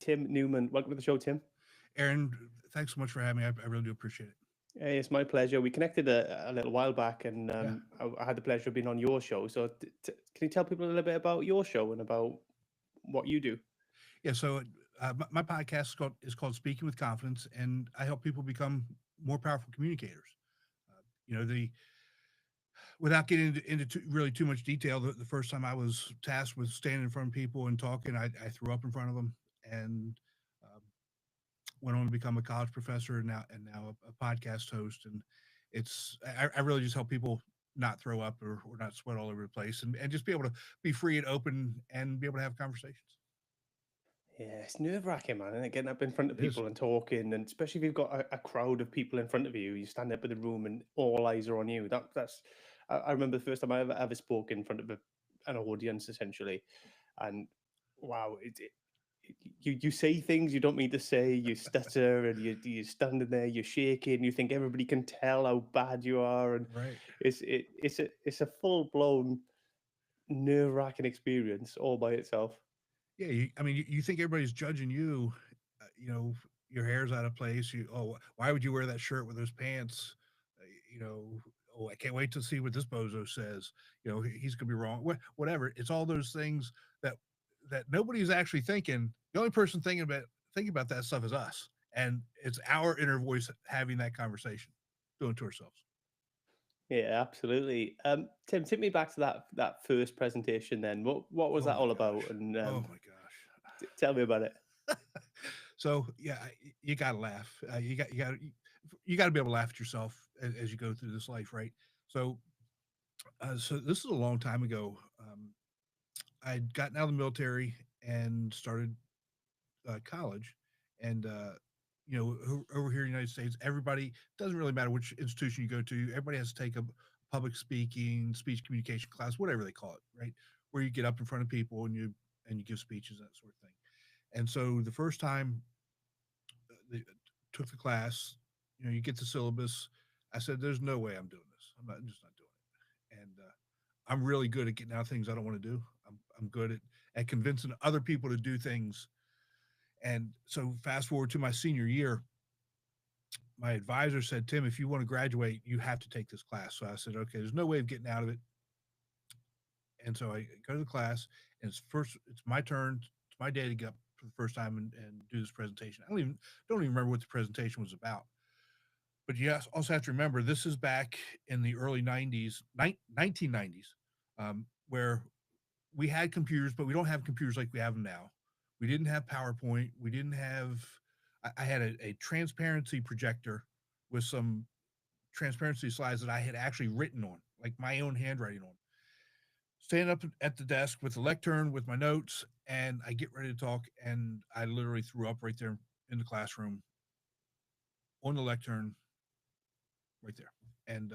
Tim Newman. Welcome to the show, Tim. Aaron, thanks so much for having me. I really do appreciate it. Hey, it's my pleasure. We connected a little while back, and Yeah. I had the pleasure of being on your show. So, can you tell people a little bit about your show and about what you do? Yeah. So my podcast is called Speaking with Confidence, and I help people become more powerful communicators. The without getting into really too much detail, the first time I was tasked with standing in front of people and talking, I threw up in front of them and um, went on to become a college professor and now a podcast host. And I really just help people not throw up or not sweat all over the place and just be able to be free and open and be able to have conversations. Yeah, it's nerve wracking, man, and getting up in front of It is. people and talking, and especially if you've got a crowd of people in front of you, you stand up in the room and all eyes are on you. I remember the first time I ever spoke in front of an audience, essentially, and wow, you say things you don't mean to say, you stutter, and you're standing there, you're shaking, you think everybody can tell how bad you are, and Right. it's a full blown nerve wracking experience all by itself. Yeah. You think everybody's judging you. Your hair's out of place. Why would you wear that shirt with those pants? Uh, you know, oh, I can't wait to see what this bozo says. He's gonna be wrong. Whatever. It's all those things that nobody's actually thinking. The only person thinking about that stuff is us, and it's our inner voice having that conversation, doing it to ourselves. Yeah, absolutely. Tim, take me back to that first presentation. Then, what was Oh that my all gosh. about? And Oh my gosh. tell me about it. So yeah, you gotta laugh. You got to be able to laugh at yourself as you go through this life, right? So, so this is a long time ago. I'd gotten out of the military and started college, and over here in the United States, everybody doesn't really matter which institution you go to. Everybody has to take a public speaking, speech communication class, whatever they call it, right? Where you get up in front of people and you give speeches, that sort of thing. And so the first time they took the class, you get the syllabus. I said, "There's no way I'm doing this. I'm just not doing it." And I'm really good at getting out things I don't want to do. I'm good at convincing other people to do things. And so fast forward to my senior year, my advisor said, "Tim, if you want to graduate, you have to take this class." So I said, "Okay, there's no way of getting out of it." And so I go to the class, and it's my turn. It's my day to get up for the first time and do this presentation. I don't even remember what the presentation was about. But you also have to remember this is back in the early 90s, 1990s, where we had computers, but we don't have computers like we have them now. We didn't have PowerPoint. We didn't have. I had a transparency projector with some transparency slides that I had actually written on, like my own handwriting on. Stand up at the desk with the lectern with my notes, and I get ready to talk, and I literally threw up right there in the classroom on the lectern right there. And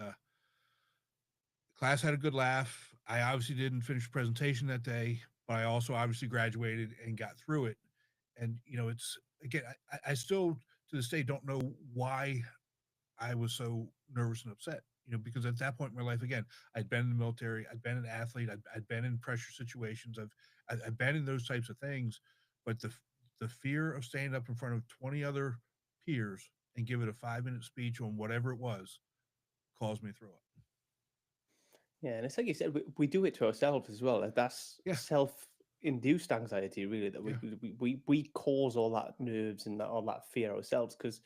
class had a good laugh. I obviously didn't finish the presentation that day, but I also obviously graduated and got through it. And it's again, I still to this day don't know why I was so nervous and upset. Because at that point in my life, again, I'd been in the military, I'd been an athlete, I'd been in pressure situations, I've been in those types of things, but the fear of standing up in front of 20 other peers and give it a 5-minute speech on whatever it was caused me to throw up. Yeah, and it's like you said, we do it to ourselves as well. Like, that's Yeah, self-induced anxiety, really. That we yeah, we we we cause all that nerves and all that fear ourselves. Because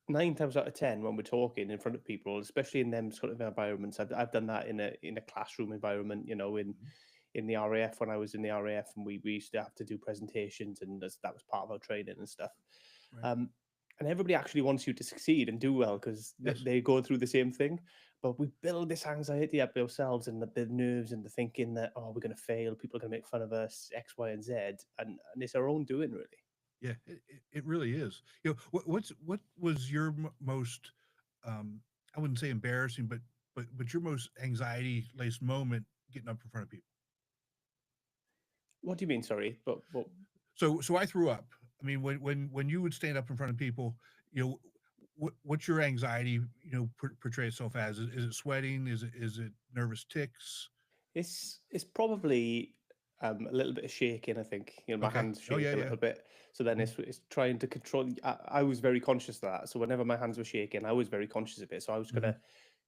9 times out of 10, when we're talking in front of people, especially in them sort of environments, I've done that in a classroom environment. mhm, In the RAF, when I was in the RAF, and we used to have to do presentations, and that was part of our training and stuff. right, Um, and everybody actually wants you to succeed and do well because yes, they go through the same thing. But we build this anxiety up ourselves, and the nerves and the thinking that, oh, we're going to fail, people are going to make fun of us, X, Y, and Z, and it's our own doing, really. yeah, it really is. What was your most, um, I wouldn't say embarrassing, but your most anxiety laced moment getting up in front of people? What do you mean? Sorry, but So I threw up. I mean, when you would stand up in front of people, you know, what's your anxiety, portray itself as? Is it sweating? Is it nervous ticks? it's probably. a little bit of shaking. I think my Okay. hands Oh shake yeah, a yeah. little bit. So then Mhm, it's trying to control. I was very conscious of that. So whenever my hands were shaking, I was very conscious of it. So I was mhm, gonna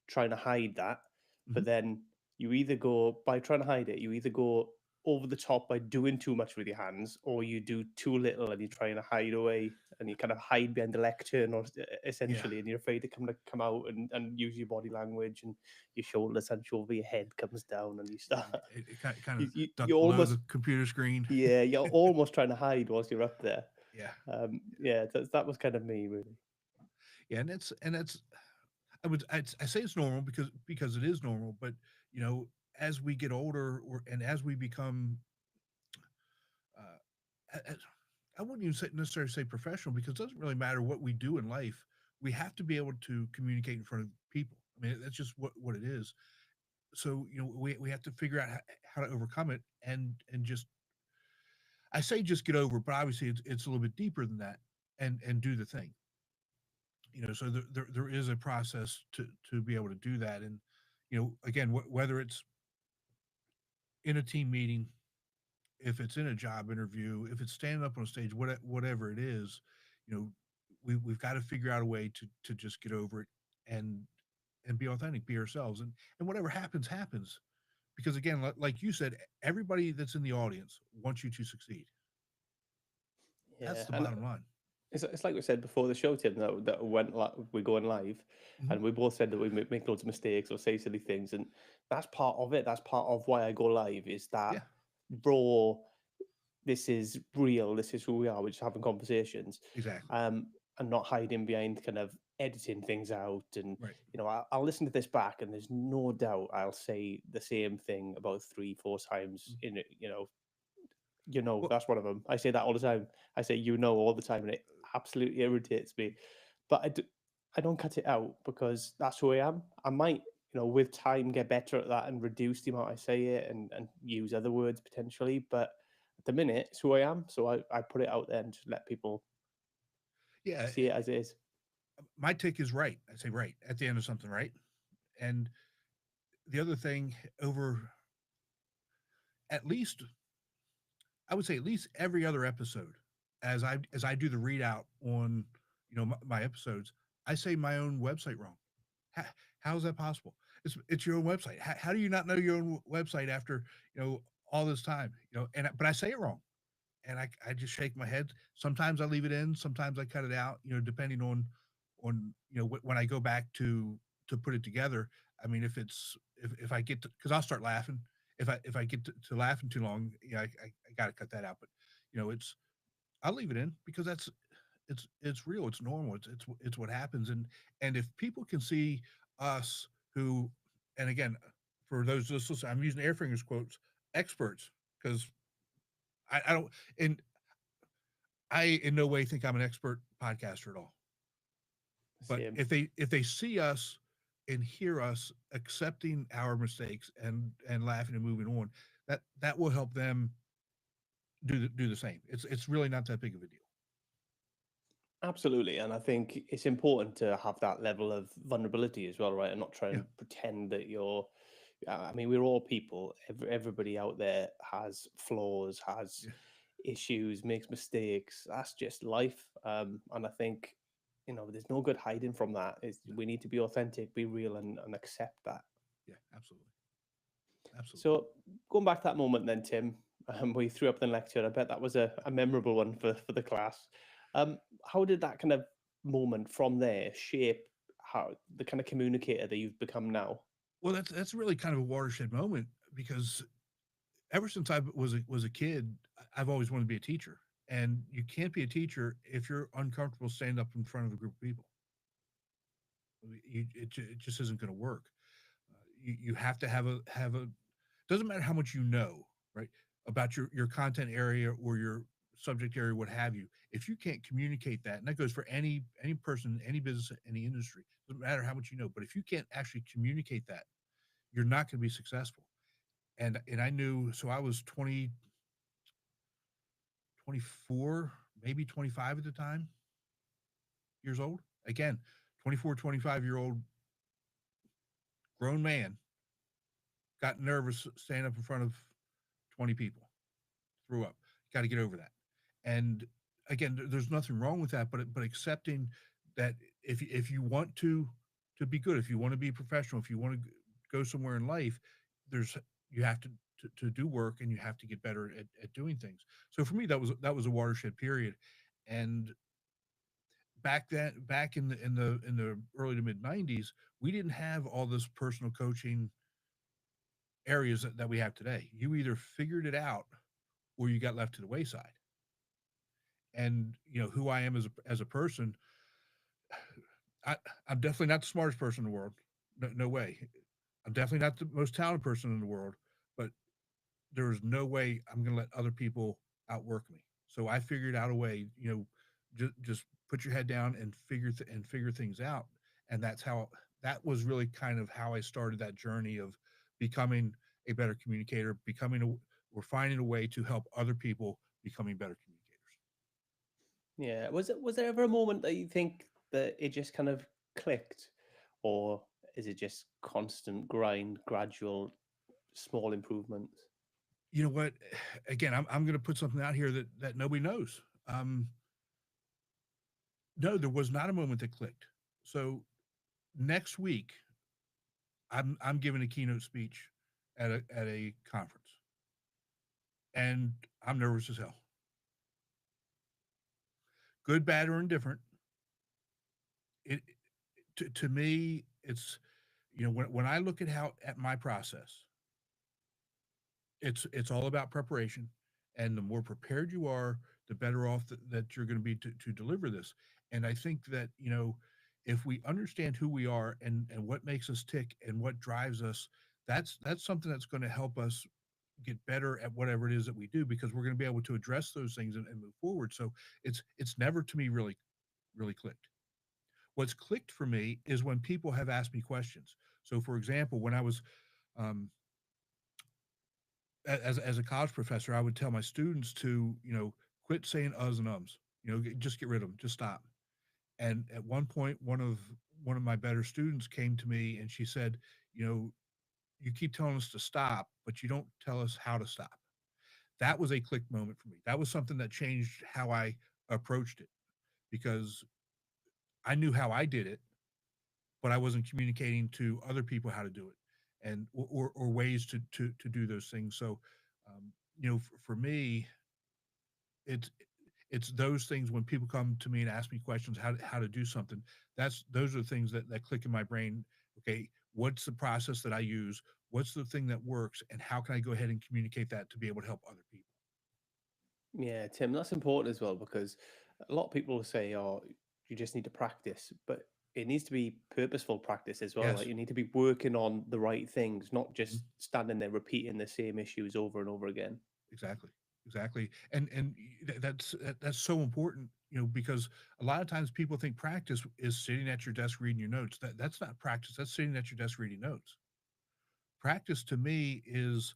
trying to hide that, mhm. but then you either go by trying to hide it, you either go over the top by doing too much with your hands, or you do too little and you're trying to hide away and you kind of hide behind the lectern, or Yeah. essentially, and you're afraid to come out and use your body language, and your shoulders hunch over, your head comes down, and you start It kind of you ducked below almost, the computer screen. yeah, you're almost trying to hide whilst you're up there. Yeah. Yeah, that was kind of me, really. Yeah, and that's I say it's normal because it is normal, but you know, as we get older and as we become uh, a- a- I wouldn't even necessarily say professional because it doesn't really matter what we do in life. We have to be able to communicate in front of people. I mean, that's just what it is. So you know, we have to figure out how to overcome it and just I say just get over, it, but obviously it's a little bit deeper than that and do the thing. You know, so there is a process to be able to do that, and you know, again, whether it's in a team meeting, if it's in a job interview, if it's standing up on stage, whatever it is, you know, we've got to figure out a way to just get over it and and be authentic, be ourselves, and whatever happens happens. Because again, like you said, everybody that's in the audience wants you to succeed. That's Yeah, the and bottom line. it's like we said before the show, Tim, that we're going live, Mhm. and we both said that we make loads of mistakes or say silly things, and that's part of it. That's part of why I go live, is that Yeah, raw. This is real. This is who we are. We're just having conversations, exactly. um, and not hiding behind kind of editing things out. And Right. I'll listen to this back, and there's no doubt I'll say the same thing about 3, 4 times Mhm. in it. Well, That's one of them. I say that all the time. I say all the time, and it absolutely irritates me. But I don't cut it out because that's who I am. I might, with time, get better at that and reduce the amount I say it, and use other words potentially. But at the minute, it's who I am. So I put it out there and just let people yeah, see it as it is. my take is right. I say right at the end of something, right? And the other thing over at least I would say at least every other episode, as I do the readout on my episodes, I say my own website wrong. How, how is that possible? It's your own website. How do you not know your own website after all this time? But I say it wrong, and I just shake my head. Sometimes I leave it in. Sometimes I cut it out. Depending on when I go back to put it together. I mean, if I get to because I'll start laughing if I get to laughing too long, I got to cut that out. But it's I'll leave it in because it's real, it's normal, it's what happens, and if people can see us who, and again, for those just listening, I'm using air fingers quotes, experts, because I don't, and I in no way think I'm an expert podcaster at all. But Same. if they see us and hear us accepting our mistakes and laughing and moving on, that will help them do the same. It's really not that big of a deal. Absolutely, and I think it's important to have that level of vulnerability as well, right? And not try Yeah, and pretend that you're. I mean, we're all people. Everybody out there has flaws, has yeah, issues, makes mistakes. That's just life. And I think, there's no good hiding from that. no, We need to be authentic, be real, and accept that. yeah, absolutely, absolutely. So going back to that moment then, Tim, where you threw up the lecture, I bet that was a memorable one for the class. How did that kind of moment from there shape how the kind of communicator that you've become now? Well, that's really kind of a watershed moment because ever since I was a kid, I've always wanted to be a teacher, and you can't be a teacher if you're uncomfortable standing up in front of a group of people. It just isn't going to work. You have to have a. Doesn't matter how much you know, right, about your content area or your subject area, what have you. If you can't communicate that, and that goes for any person, any business, any industry, doesn't matter how much you know, but if you can't actually communicate that, you're not going to be successful. And I knew, so I was 24, maybe 25 at the time, years old. Again, 24, 25-year-old grown man got nervous standing up in front of 20 people. threw up. Got to get over that. And again, there's nothing wrong with that, but accepting that if you want to be good, if you want to be professional, if you want to go somewhere in life, there's you have to do work, and you have to get better at doing things. So for me, that was a watershed period. And back in the early to mid 90s, we didn't have all this personal coaching areas that we have today. You either figured it out or you got left to the wayside. And who I am as a person, I, I'm definitely not the smartest person in the world. No, no way. I'm definitely not the most talented person in the world, but there is no way I'm going to let other people outwork me. So I figured out a way, just put your head down and figure things out. And that was really kind of how I started that journey of becoming a better communicator, or finding a way to help other people becoming better communicators. Yeah. Was there ever a moment that you think that it just kind of clicked, or is it just constant grind, gradual, small improvements? You know what? Again, I'm going to put something out here that nobody knows. No, there was not a moment that clicked. So next week, I'm giving a keynote speech at a conference, and I'm nervous as hell. Good, bad, or indifferent. It to me, it's when I look at my process, it's all about preparation, and the more prepared you are, the better off that you're going to be to deliver this. And I think that if we understand who we are, and what makes us tick and what drives us, that's something that's going to help us get better at whatever it is that we do, because we're going to be able to address those things and move forward. So it's never to me really clicked. What's clicked for me is when people have asked me questions. So for example, when I was um, as a college professor, I would tell my students to quit saying uhs and ums. Just get rid of them. Just stop. And at one point, one of my better students came to me and she said, you know, you keep telling us to stop, but you don't tell us how to stop. That was a click moment for me. That was something that changed how I approached it, because I knew how I did it, but I wasn't communicating to other people how to do it, and or ways to do those things. So, for me, it's it's those things when people come to me and ask me questions how to do something. Those are the things that click in my brain. Okay, what's the process that I use? What's the thing that works, and how can I go ahead and communicate that to be able to help other people? Yeah, Tim, that's important as well, because a lot of people will say, "Oh, you just need to practice," but it needs to be purposeful practice as well. Like Yes. you need to be working on the right things, not Mhm. just standing there repeating the same issues over and over again. Exactly, exactly. And that's so important, because a lot of times people think practice is sitting at your desk reading your notes. That's not practice. That's sitting at your desk reading notes. Practice to me is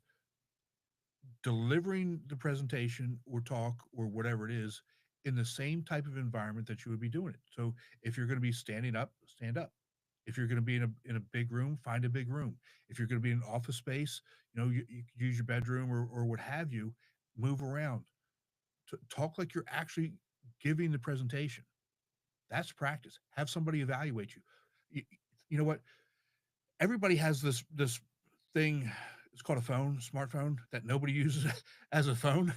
delivering the presentation or talk or whatever it is in the same type of environment that you would be doing it. So if you're going to be standing up, stand up. If you're going to be in a big room, find a big room. If you're going to be in an office space, you use your bedroom or what have you, move around. Talk like you're actually giving the presentation. That's practice. Have somebody evaluate you. You, you know what? Everybody has this thing. It's called a phone, smartphone, that nobody uses as a phone.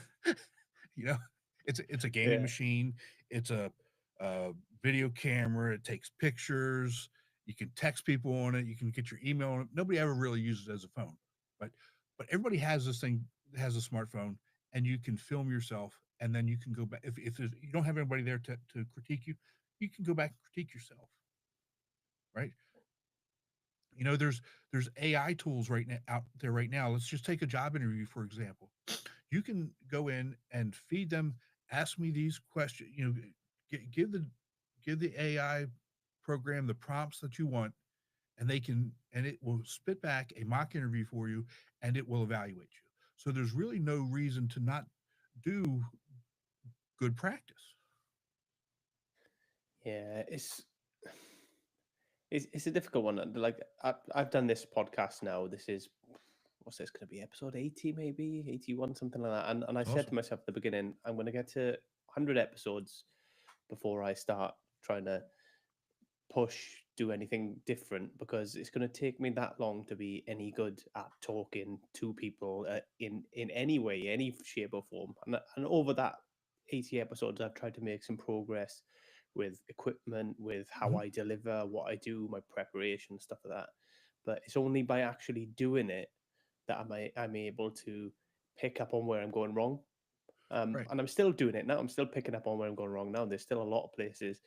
you know, it's a gaming Yeah. machine. It's a video camera. It takes pictures. You can text people on it. You can get your email on it. Nobody ever really uses it as a phone, but everybody has this thing, has a smartphone, and you can film yourself, and then you can go back if you don't have anybody there to critique you. You can go back and critique yourself, right? There's AI tools right now out there right now. Let's just take a job interview for example. You can go in and feed them, ask me these questions. Give the AI program the prompts that you want, and it will spit back a mock interview for you, and it will evaluate you. So there's really no reason to not do good practice. Yeah, it's a difficult one. Like I've done this podcast now. This is what's this going to be, episode 80, maybe 81, something like that. And I It's said to awesome. myself at the beginning, I'm going to get to 100 episodes before I start trying to push, do anything different, because it's going to take me that long to be any good at talking to people in any way, any shape or form. And over that 80 episodes, I've tried to make some progress with equipment, with how Mhm. I deliver, what I do, my preparation, stuff like that. But it's only by actually doing it that I'm able to pick up on where I'm going wrong. Right. And I'm still doing it now. I'm still picking up on where I'm going wrong now. There's still a lot of places,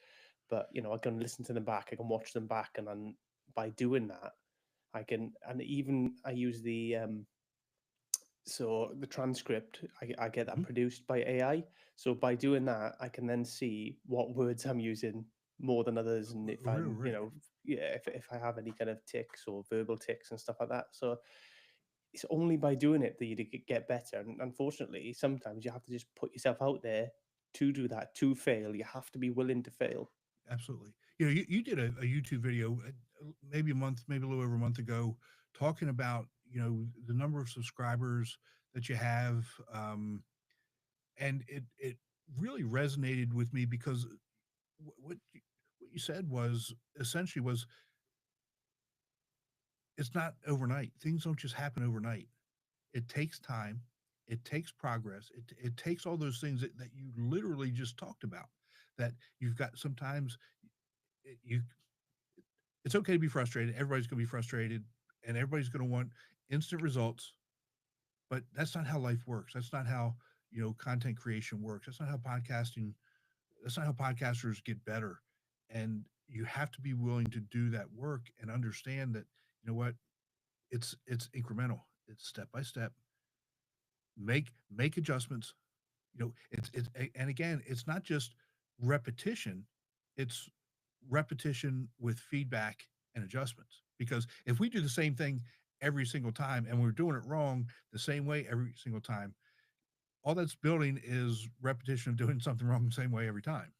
but I can listen to them back. I can watch them back, and then by doing that, I can. And even I use the transcript. I get that Mhm. produced by AI. So by doing that, I can then see what words I'm using more than others, and if I'm, Right. yeah, if I have any kind of ticks or verbal ticks and stuff like that. So it's only by doing it that you get better. And unfortunately, sometimes you have to just put yourself out there to do that, to fail. You have to be willing to fail. Absolutely. You did a YouTube video maybe a month, maybe a little over a month ago, talking about the number of subscribers that you have, and it really resonated with me because what you said was essentially was it's not overnight. Things don't just happen overnight. It takes time. It takes progress. It takes all those things that you literally just talked about. That you've got sometimes you it's okay to be frustrated. Everybody's going to be frustrated, and everybody's going to want instant results. But that's not how life works. That's not how content creation works. That's not how podcasting. That's not how podcasters get better. And you have to be willing to do that work and understand that what it's incremental. It's step by step. Make adjustments. And again, it's not just repetition. It's repetition with feedback and adjustments. Because if we do the same thing every single time and we're doing it wrong the same way every single time, all that's building is repetition of doing something wrong the same way every time.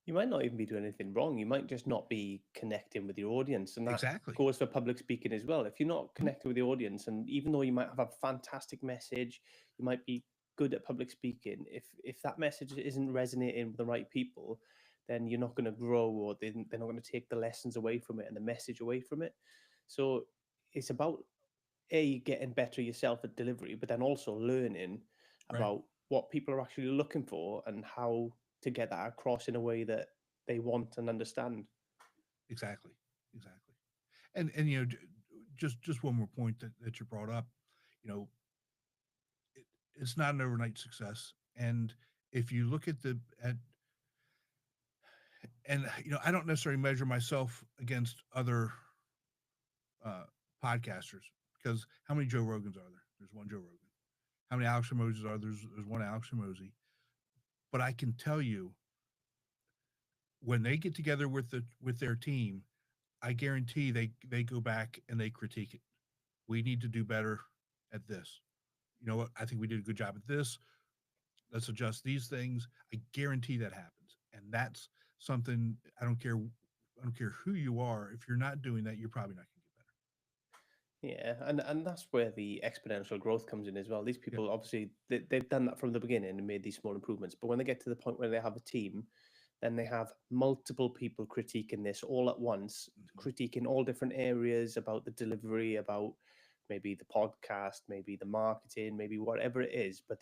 You might not even be doing anything wrong. You might just not be connecting with your audience. And that Exactly. goes for public speaking as well. If you're not Mhm. connecting with the audience, and even though you might have a fantastic message, you might be good at public speaking, if that message isn't resonating with the right people, then you're not going to grow, or they're not going to take the lessons away from it and the message away from it. So it's about getting better yourself at delivery, but then also learning Right. about what people are actually looking for and how to get that across in a way that they want and understand. Exactly. Exactly. And just one more point that you brought up. You know, it, it's not an overnight success. And if you look at the at and I don't necessarily measure myself against other uh, podcasters because how many Joe Rogans are there? There's one Joe Rogan. How many Alex Hermoses are there? There's one Alex Hermosi. But I can tell you when they get together with their team, I guarantee they go back and they critique it. We need to do better at this. You know what? I think we did a good job at this. Let's adjust these things. I guarantee that happens. And that's something I don't care who you are. If you're not doing that, you're probably not going to get Yeah, and that's where the exponential growth comes in as well. These better. people obviously they've done that from the beginning and made these small improvements, but when they get to the point where they have a team, then they have multiple people critiquing this all at once, Yep. critiquing all different areas about the delivery, about maybe the podcast, maybe the marketing, maybe whatever it is. But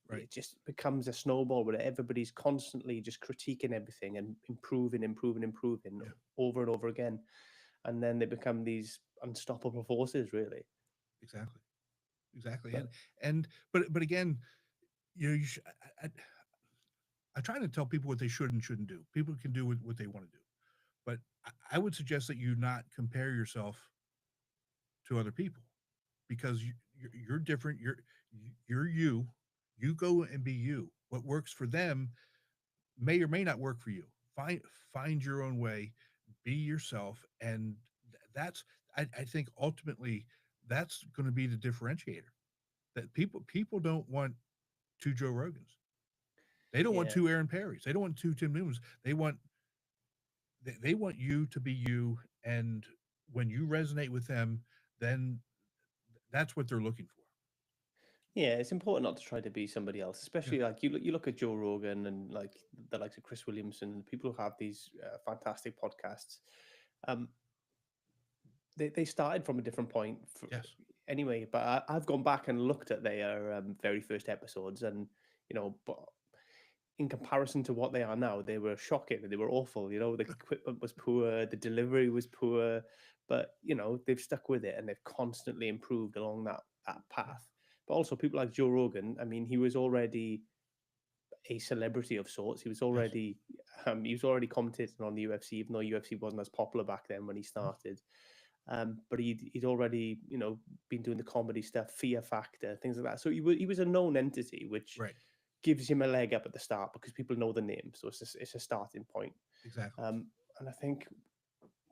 Right. it just becomes a snowball where everybody's constantly just critiquing everything and improving Yeah. over and over again, and then they become these unstoppable forces, really. Exactly. Exactly. But But again, you sh- I try to tell people what they should and shouldn't do. People can do what they want to do, but I would suggest that you not compare yourself to other people because you're different. You're you. You go and be you. What works for them may or may not work for you. Find your own way. Be yourself, and that's I think ultimately that's going to be the differentiator. That people don't want two Joe Rogans. They don't want yeah, two Aaron Perrys. They don't want two Tim Newmans. They want you to be you, and when you resonate with them, then That's what they're looking for. Yeah, it's important not to try to be somebody else, Yeah. especially like you look at Joe Rogan and like the likes of Chris Williamson, people who have these fantastic podcasts. Um, they started from a different point Yes. anyway, but I've gone back and looked at their very first episodes, and but in comparison to what they are now, they were shocking. They were awful. The equipment was poor, the delivery was poor, but they've stuck with it and they've constantly improved along that Yeah. path. But also people like Joe Rogan. I mean, he was already a celebrity of sorts. He was Yes. already commentating on the UFC, even though UFC wasn't as popular back then when he Mhm. started. But he'd already been doing the comedy stuff, Fear Factor, things like that. So he was a known entity, which Right. gives him a leg up at the start because people know the name. So it's a starting point. Exactly. And I think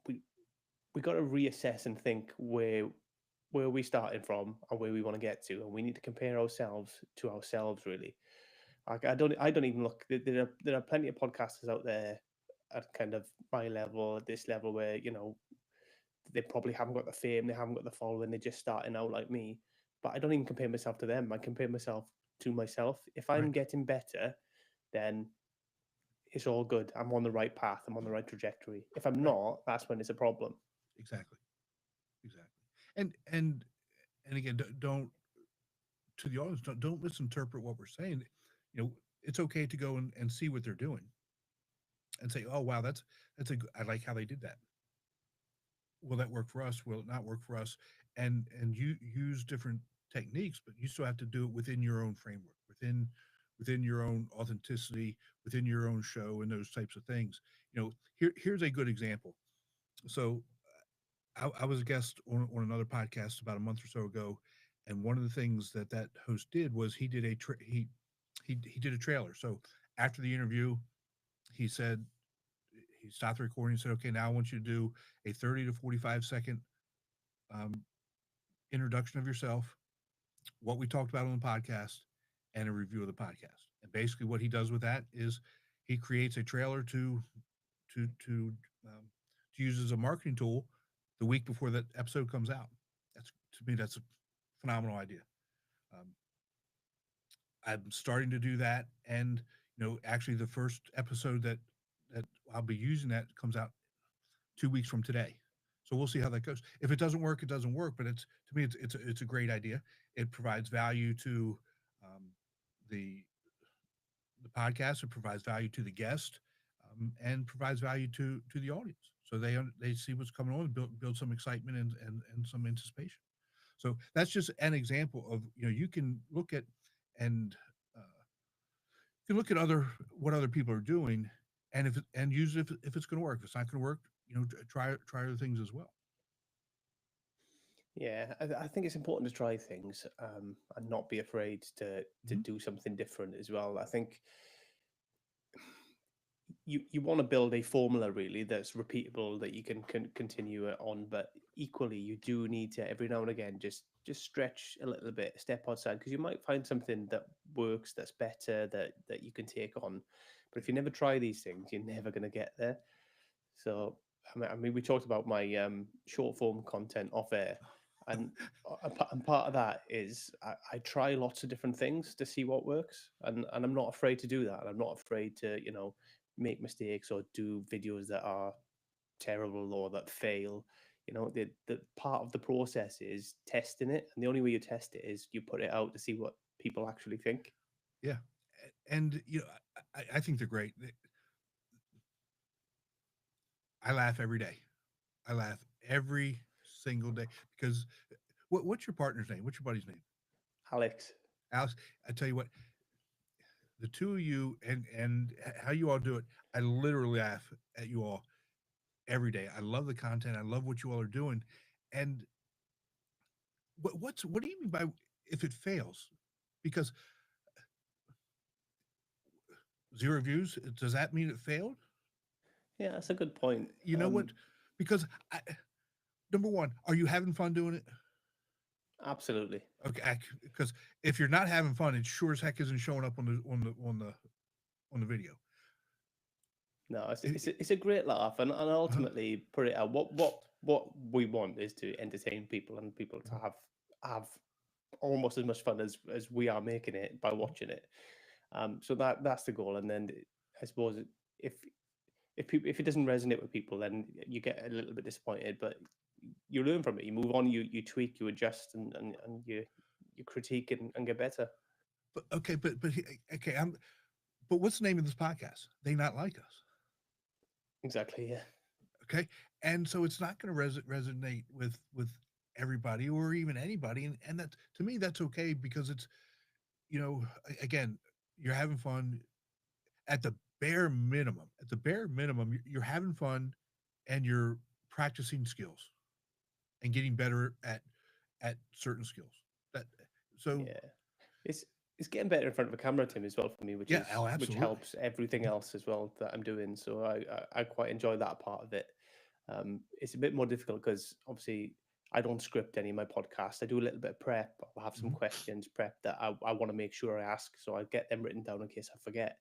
we we got to reassess and think where we started from and where we want to get to, and we need to compare ourselves to ourselves really. Like I don't even look. There are plenty of podcasters out there at kind of my level, at this level, where they probably haven't got the fame, they haven't got the following, they're just starting out like me. But I don't even compare myself to them. I compare myself to myself. If I'm Right. getting better, then it's all good. I'm on the right path. I'm on the right trajectory. If I'm Right. not, that's when it's a problem. Exactly. Exactly. And again, don't to the audience, don't misinterpret what we're saying. You know, it's okay to go and see what they're doing and say, oh wow, I like how they did that. Will that work for us? Will it not work for us? And you use different techniques, but you still have to do it within your own framework, within your own authenticity, within your own show, and those types of things. Here's a good example. So I was a guest on another podcast about a month or so ago, and one of the things that host did was he did a trailer. So after the interview, he said he stopped the recording and said, "Okay, now I want you to do a 30 to 45-second um, introduction of yourself, what we talked about on the podcast, and a review of the podcast." And basically, what he does with that is he creates a trailer to to um, to use as a marketing tool the week before that episode comes out. That's to me, that's a phenomenal idea. Um, I'm starting to do that, and actually, the first episode that I'll be using that comes out 2 weeks from today. So we'll see how that goes. If it doesn't work, it doesn't work. But to me, it's a great idea. It provides value to um, the the podcast. It provides value to the guest, and provides value to the audience. So they see what's coming on, and build some excitement and some anticipation. So that's just an example of you can look at and uh, you can look at other people are doing, and use it if it's going to work. If it's not going to work, try other things as well. Yeah, I think it's important to try things and not be afraid to Hmm. do something different as well. I think you want to build a formula really that's repeatable that you can continue it on, but equally you do need to every now and again just stretch a little bit, step outside, because you might find something that works, that's better, that you can take on. But if you never try these things, you're never going to get there. So I mean we talked about my short form content off air, and and part of that is I try lots of different things to see what works, and I'm not afraid to do that. I'm not afraid to make mistakes or do videos that are terrible or that fail. The part of the process is testing it, and the only way you test it is you put it out to see what people actually think. Yeah, and I think they're great. I laugh every day. I laugh every single day because what's your partner's name? What's your buddy's name? Alex. Alex. I tell you what, the two of you and how you all do it. I literally laugh at you all every day. I love the content. I love what you all are doing. And what do you mean by if it fails? Because zero views, does that mean it failed? Yeah, that's a good point. You know what? Because number one, are you having fun doing it? Absolutely. Okay, because if you're not having fun, it sure as heck isn't showing up on the video. No, it's It- it's a, it's a great laugh, and uh, ultimately put it out. What we want is to entertain people and people to have have almost as much fun as we are making it by watching it. So that's the goal. And then I suppose if if it doesn't resonate with people, then you get a little bit disappointed. But you learn from it. You move on. You tweak. You adjust, and you critique and get better. But okay, okay, but what's the name of this podcast? They Not Like Us. Exactly. Yeah. Okay, and so it's not going to resonate with everybody or even anybody, and that, to me, that's okay, because it's, again, you're having fun at the bare minimum. At the bare minimum, you're having fun, and you're practicing skills and getting better at certain skills. That so Yeah. It's it's getting better in front of a camera, Tim, as well for me, Yeah, oh, which absolutely. helps everything else as well that I'm doing. So I quite enjoy that part of it. It's a bit more difficult because obviously I don't script any of my podcasts. I do a little bit of prep. I'll have some Mhm. questions prep that I want to make sure I ask, so I get them written down in case I forget.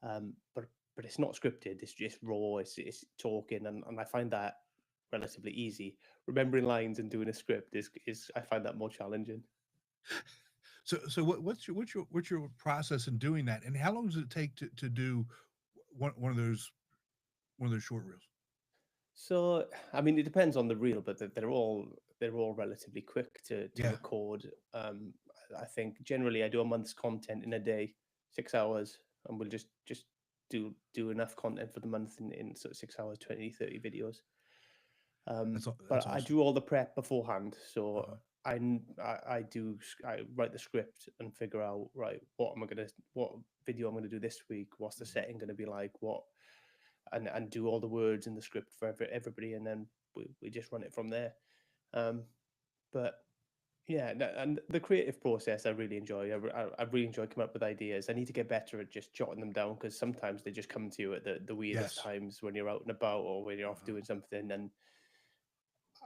But it's not scripted. It's just raw. It's talking, and I find that relatively easy. Remembering lines and doing a script is I find that more challenging. So what's your process in doing that, and how long does it take to do one of those short reels? So, I mean, it depends on the reel, but they're all relatively quick to Yeah, record. I think generally I do a month's content in a day, 6 hours, and we'll just do enough content for the month in sort of 6 hours, 20, 30 videos. that's But I awesome. do all the prep beforehand, so Uh-huh. I write the script and figure out, right, what video I'm gonna do this week, what's the Mhm. setting gonna be like, what and do all the words in the script for everybody, and then we just run it from there. Um, but yeah, and the creative process I really enjoy. I really enjoy coming up with ideas. I need to get better at just jotting them down because sometimes they just come to you at the weirdest Yes. times when you're out and about or when you're off Uh-huh. doing something. And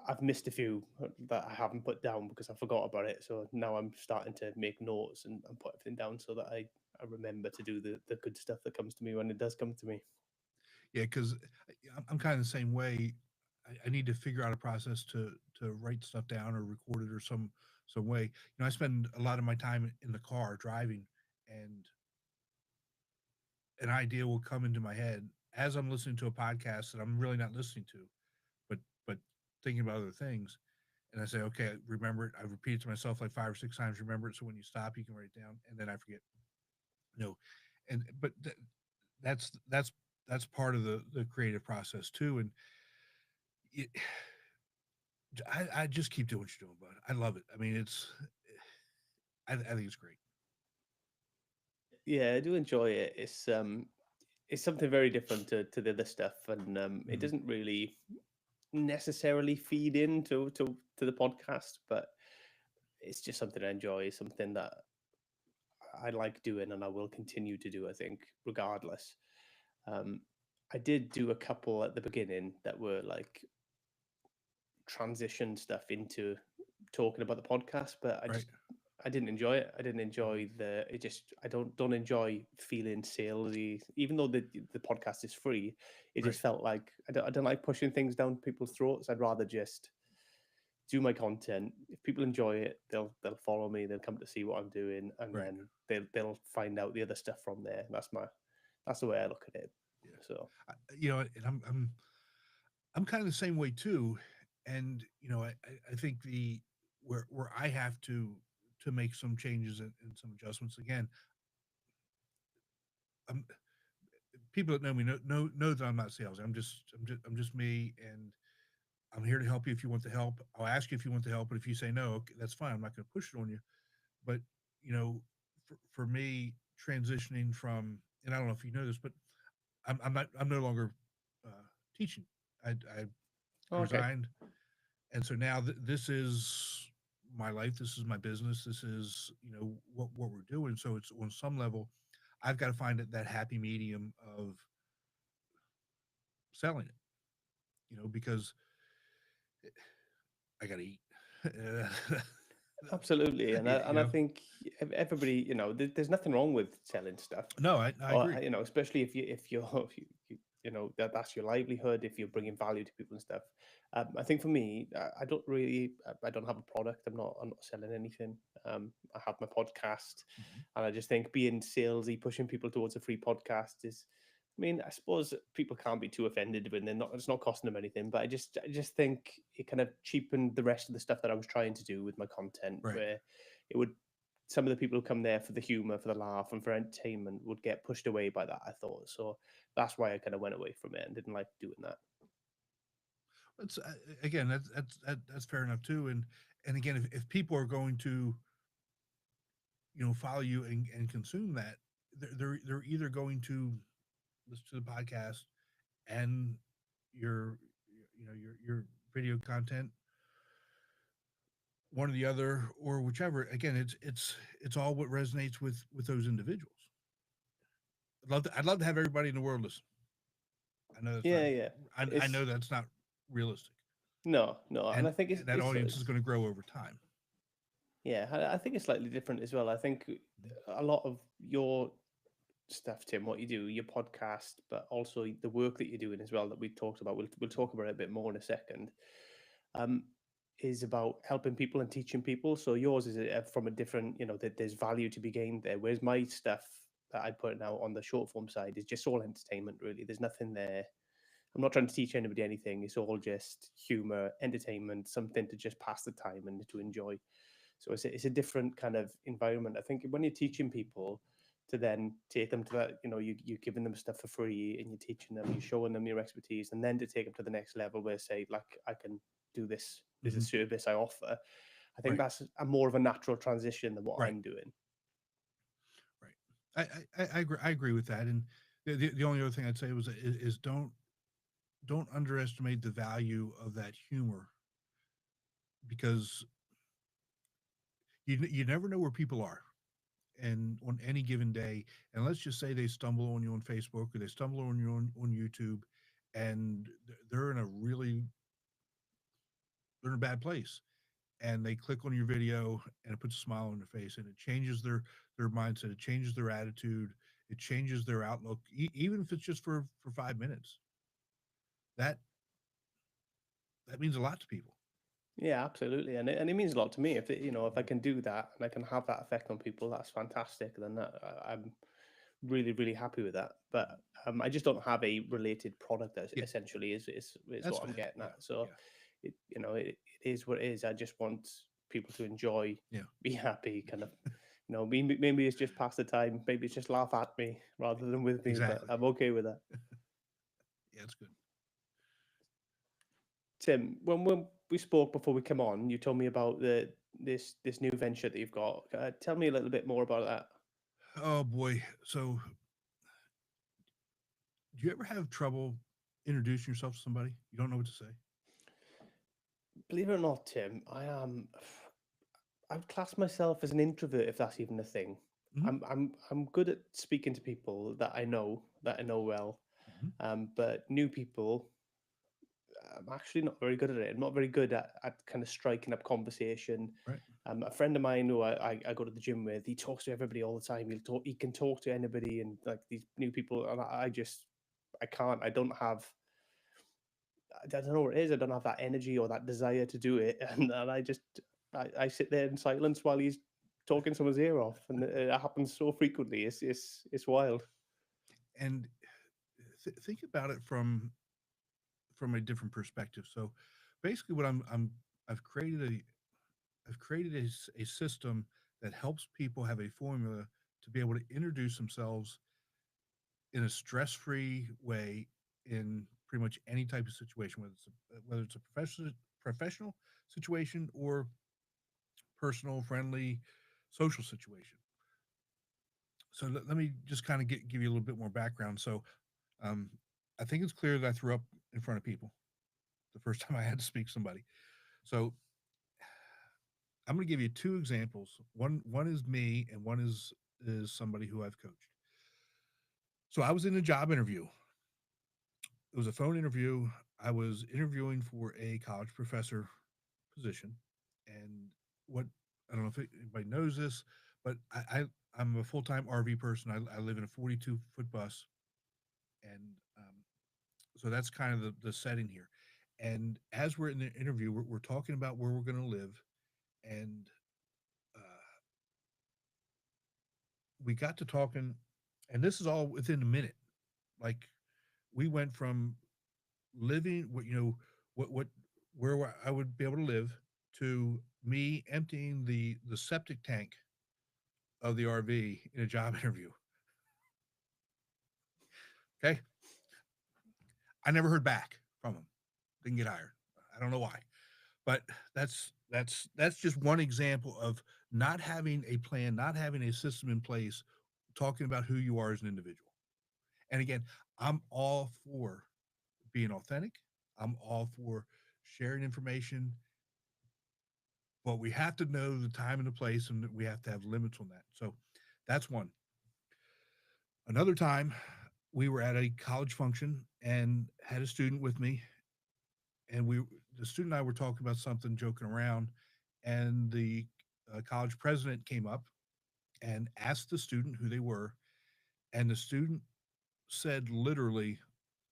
I've missed a few that I haven't put down because I forgot about it. So now I'm starting to make notes and put everything down so that I remember to do the good stuff that comes to me when it does come to me. Yeah, because I'm kind of the same way. I need to figure out a process to write stuff down or record it or some way. I spend a lot of my time in the car driving, and an idea will come into my head as I'm listening to a podcast that I'm really not listening to, but thinking about other things. And I say, okay, remember it. I repeat it to myself like 5 or 6 times. Remember it, so when you stop, you can write it down, and then I forget. No, and but that's part of the creative process too. And it, I just keep doing what you're doing, bud. I love it. I mean, I think it's great. Yeah, I do enjoy it. It's something very different to the other stuff, and it Mhm. doesn't really necessarily feed into to the podcast, but it's just something I enjoy, something that I like doing, and I will continue to do. I think, regardless. Um, I did do a couple at the beginning that were like transition stuff into talking about the podcast, but Right. I didn't enjoy it. I didn't Mhm. enjoy I don't enjoy feeling salesy, even though the podcast is free. It Right. just felt like I don't like pushing things down people's throats. I'd rather just do my content. If people enjoy it, they'll follow me. They'll come to see what I'm doing, and Right. then they'll find out the other stuff from there. That's the way I look at it. Yeah. So And I'm kind of the same way too. And I think the where I have to make some changes and some adjustments again. Um, People that know me know that I'm not sales. I'm just me, and I'm here to help you if you want the help. I'll ask you if you want the help, but if you say no, okay, that's fine. I'm not going to push it on you. But you know, for me, transitioning from, and I don't know if you know this, but I'm no longer uh, teaching. I okay, resigned, and so now this is my life. This is my business. This is what we're doing. So it's on some level, I've got to find that happy medium of selling it. Because I got to eat. absolutely, Yeah, and I think everybody, there's nothing wrong with selling stuff, no, I or agree. especially if you that's your livelihood if you're bringing value to people and stuff. I think for me, I don't have a product. I'm not selling anything. I have my podcast, Mhm. and I just think being salesy, pushing people towards a free podcast is. I mean, I suppose people can't be too offended when they're not. It's not costing them anything, but I just think it kind of cheapened the rest of the stuff that I was trying to do with my content, Right. where it would some of the people who come there for the humor, for the laugh, and for entertainment would get pushed away by that. I thought so. That's why I kind of went away from it and didn't like doing that. That's again, that's fair enough too. And again, if people are going to follow you and consume that, they're either going to listen to the podcast and your your video content, one or the other, or whichever. Again, it's all what resonates with those individuals. I'd love to have everybody in the world listen. I know that's not. Yeah, yeah. I It's know that's not realistic, no, no, and I think and that audience is going to grow over time. yeah, I think it's slightly different as well. I think a lot of your stuff, Tim, what you do, your podcast, but also the work that you're doing as well that we talked about. We'll talk about it a bit more in a second. Um, is about helping people and teaching people. So yours is from a different, that there's value to be gained there. Whereas my stuff that I put now on the short form side is just all entertainment. Really, there's nothing there. I'm not trying to teach anybody anything. It's all just humor, entertainment, something to just pass the time and to enjoy. So it's a different kind of environment. I think when you're teaching people to then take them to that, you're giving them stuff for free and you're teaching them, you're showing them your expertise, and then to take them to the next level where say, like, I can do this. There's a Hmm. service I offer. I think Right, that's a more of a natural transition than what right, I'm doing. right. I agree. I agree with that. And the only other thing I'd say is don't underestimate the value of that humor, because you never know where people are and on any given day. And let's just say they stumble on you on Facebook or they stumble on you on YouTube, and they're in a really they're in a bad place, and they click on your video and it puts a smile on their face and it changes their mindset, it changes their attitude, it changes their outlook, even if it's just for 5 minutes. That that means a lot to people. Yeah, absolutely, and it means a lot to me. If I can do that and I can have that effect on people, that's fantastic. Then I'm really really happy with that. But I just don't have a related product that Yeah, essentially is that's what I'm fine. getting Yeah, at. So yeah, it is what it is. I just want people to enjoy, yeah, be happy, kind of. Maybe it's just pass the time. Maybe it's just laugh at me rather than with me. But exactly. I'm okay with that. Yeah, it's good. Tim, when we spoke before we come on, you told me about this new venture that you've got. Tell me a little bit more about that. Oh boy. So, do you ever have trouble introducing yourself to somebody? You don't know what to say? Believe it or not, Tim, I would class myself as an introvert if that's even a thing. Hmm. I'm good at speaking to people that I know well, Hmm. but new people, I'm actually not very good at it. I'm not very good at kind of striking up conversation. Right. A friend of mine who I go to the gym with, he talks to everybody all the time. He can talk to anybody, and like these new people, and I can't. I don't know what it is. I don't have that energy or that desire to do it, and I sit there in silence while he's talking someone's ear off, and it happens so frequently. It's wild. And think about it from a different perspective. So, basically, what I've created a system that helps people have a formula to be able to introduce themselves in a stress-free way in pretty much any type of situation, whether it's a professional situation or personal, friendly, social situation. So let me just kind of give you a little bit more background. So um, I think it's clear that I threw up in front of people the first time I had to speak to somebody. So I'm going to give you two examples. One is me, and one is somebody who I've coached. So I was in a job interview. It was a phone interview. I was interviewing for a college professor position, and what I don't know if anybody knows this, but I'm a full time RV person. I live in a 42-foot bus, and so that's kind of the setting here. And as we're in the interview, we're talking about where we're going to live, and uh, we got to talking, and this is all within a minute. Like we went from living, what where I would be able to live, to me emptying the septic tank of the RV in a job interview. Okay, I never heard back from him. Didn't get hired. I don't know why, but that's just one example of not having a plan, not having a system in place, talking about who you are as an individual. And again, I'm all for being authentic. I'm all for sharing information, but we have to know the time and the place, and we have to have limits on that. So that's one. Another time, we were at a college function and had a student with me, and the student and I were talking about something, joking around, and the college president came up and asked the student who they were, and the student said literally,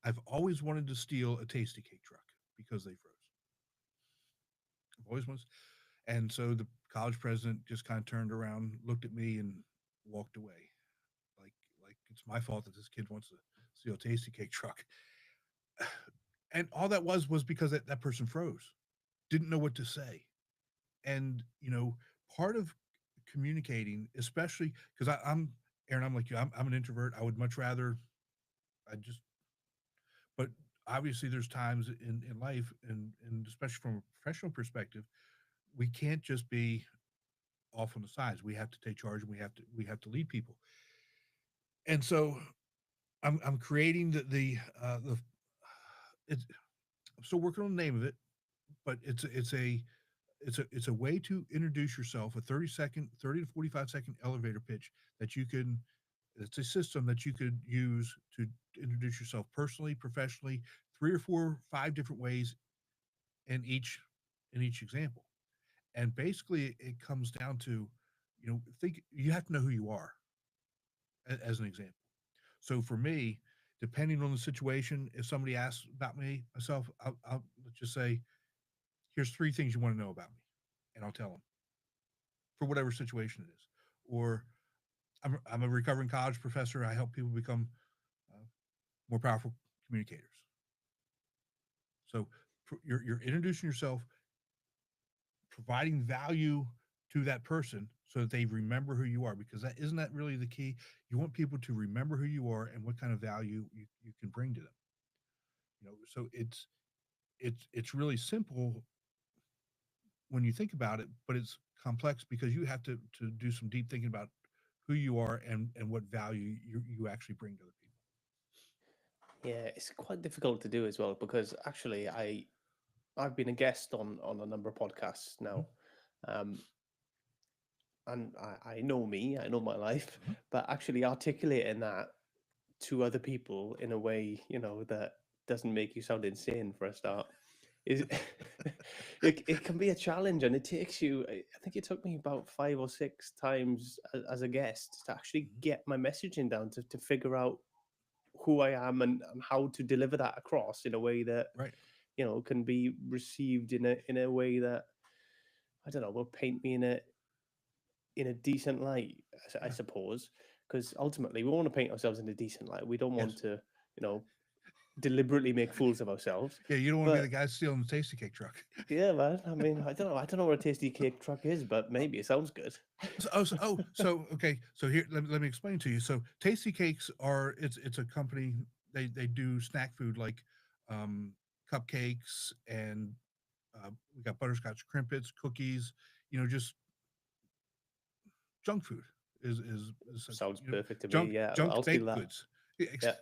"I've always wanted to steal a tasty cake truck because they froze. I've always wanted." And so the college president just kind of turned around, looked at me, and walked away. Like, like it's my fault that this kid wants to steal a tasty cake truck. And all that was because that person froze, didn't know what to say. And part of communicating, especially because I'm Aaron, I'm like you, I'm an introvert. I would much rather, I just, but obviously there's times in life, and especially from a professional perspective, we can't just be off on the sides. We have to take charge, and we have to lead people. And so I'm creating the it's I'm still working on the name of it, but it's a way to introduce yourself, a 30 to 45-second elevator pitch that you can. It's a system that you could use to introduce yourself personally, professionally, three or four, five different ways in each example. And basically, it comes down to, think you have to know who you are, as an example. So for me, depending on the situation, if somebody asks about me myself, I'll let's just say, here's three things you want to know about me, and I'll tell them for whatever situation it is. Or I'm a recovering college professor. I help people become uh, more powerful communicators. So you're introducing yourself, providing value to that person so that they remember who you are, because that isn't that really the key. You want people to remember who you are and what kind of value you can bring to them. So it's really simple when you think about it, but it's complex because you have to do some deep thinking about who you are and what value you actually bring to other people. Yeah, it's quite difficult to do as well because actually I've been a guest on a number of podcasts now, um, and I know me, I know my life, Mhm. but actually articulating that to other people in a way, that doesn't make you sound insane for a start is it can be a challenge, and it takes you. I think it took me about 5 or 6 times as a guest to actually Mhm. get my messaging down to figure out who I am and how to deliver that across in a way that Right. can be received in a way that I don't know will paint me in a decent light, I Yeah. suppose, because ultimately we want to paint ourselves in a decent light. We don't want Yes. to deliberately make fools of ourselves. Yeah. You don't want to be the But guy stealing the tasty cake truck. yeah, man. I mean, I don't know what a tasty cake truck is, but maybe it sounds good. So okay. So here, let me explain to you. So Tasty Cakes are it's a company. They do snack food like um, cupcakes, and we got butterscotch crimpets, cookies. Just junk food is such, Sounds perfect to me. junk Yeah, junk I'll steal baked that. goods. Yeah, Yeah,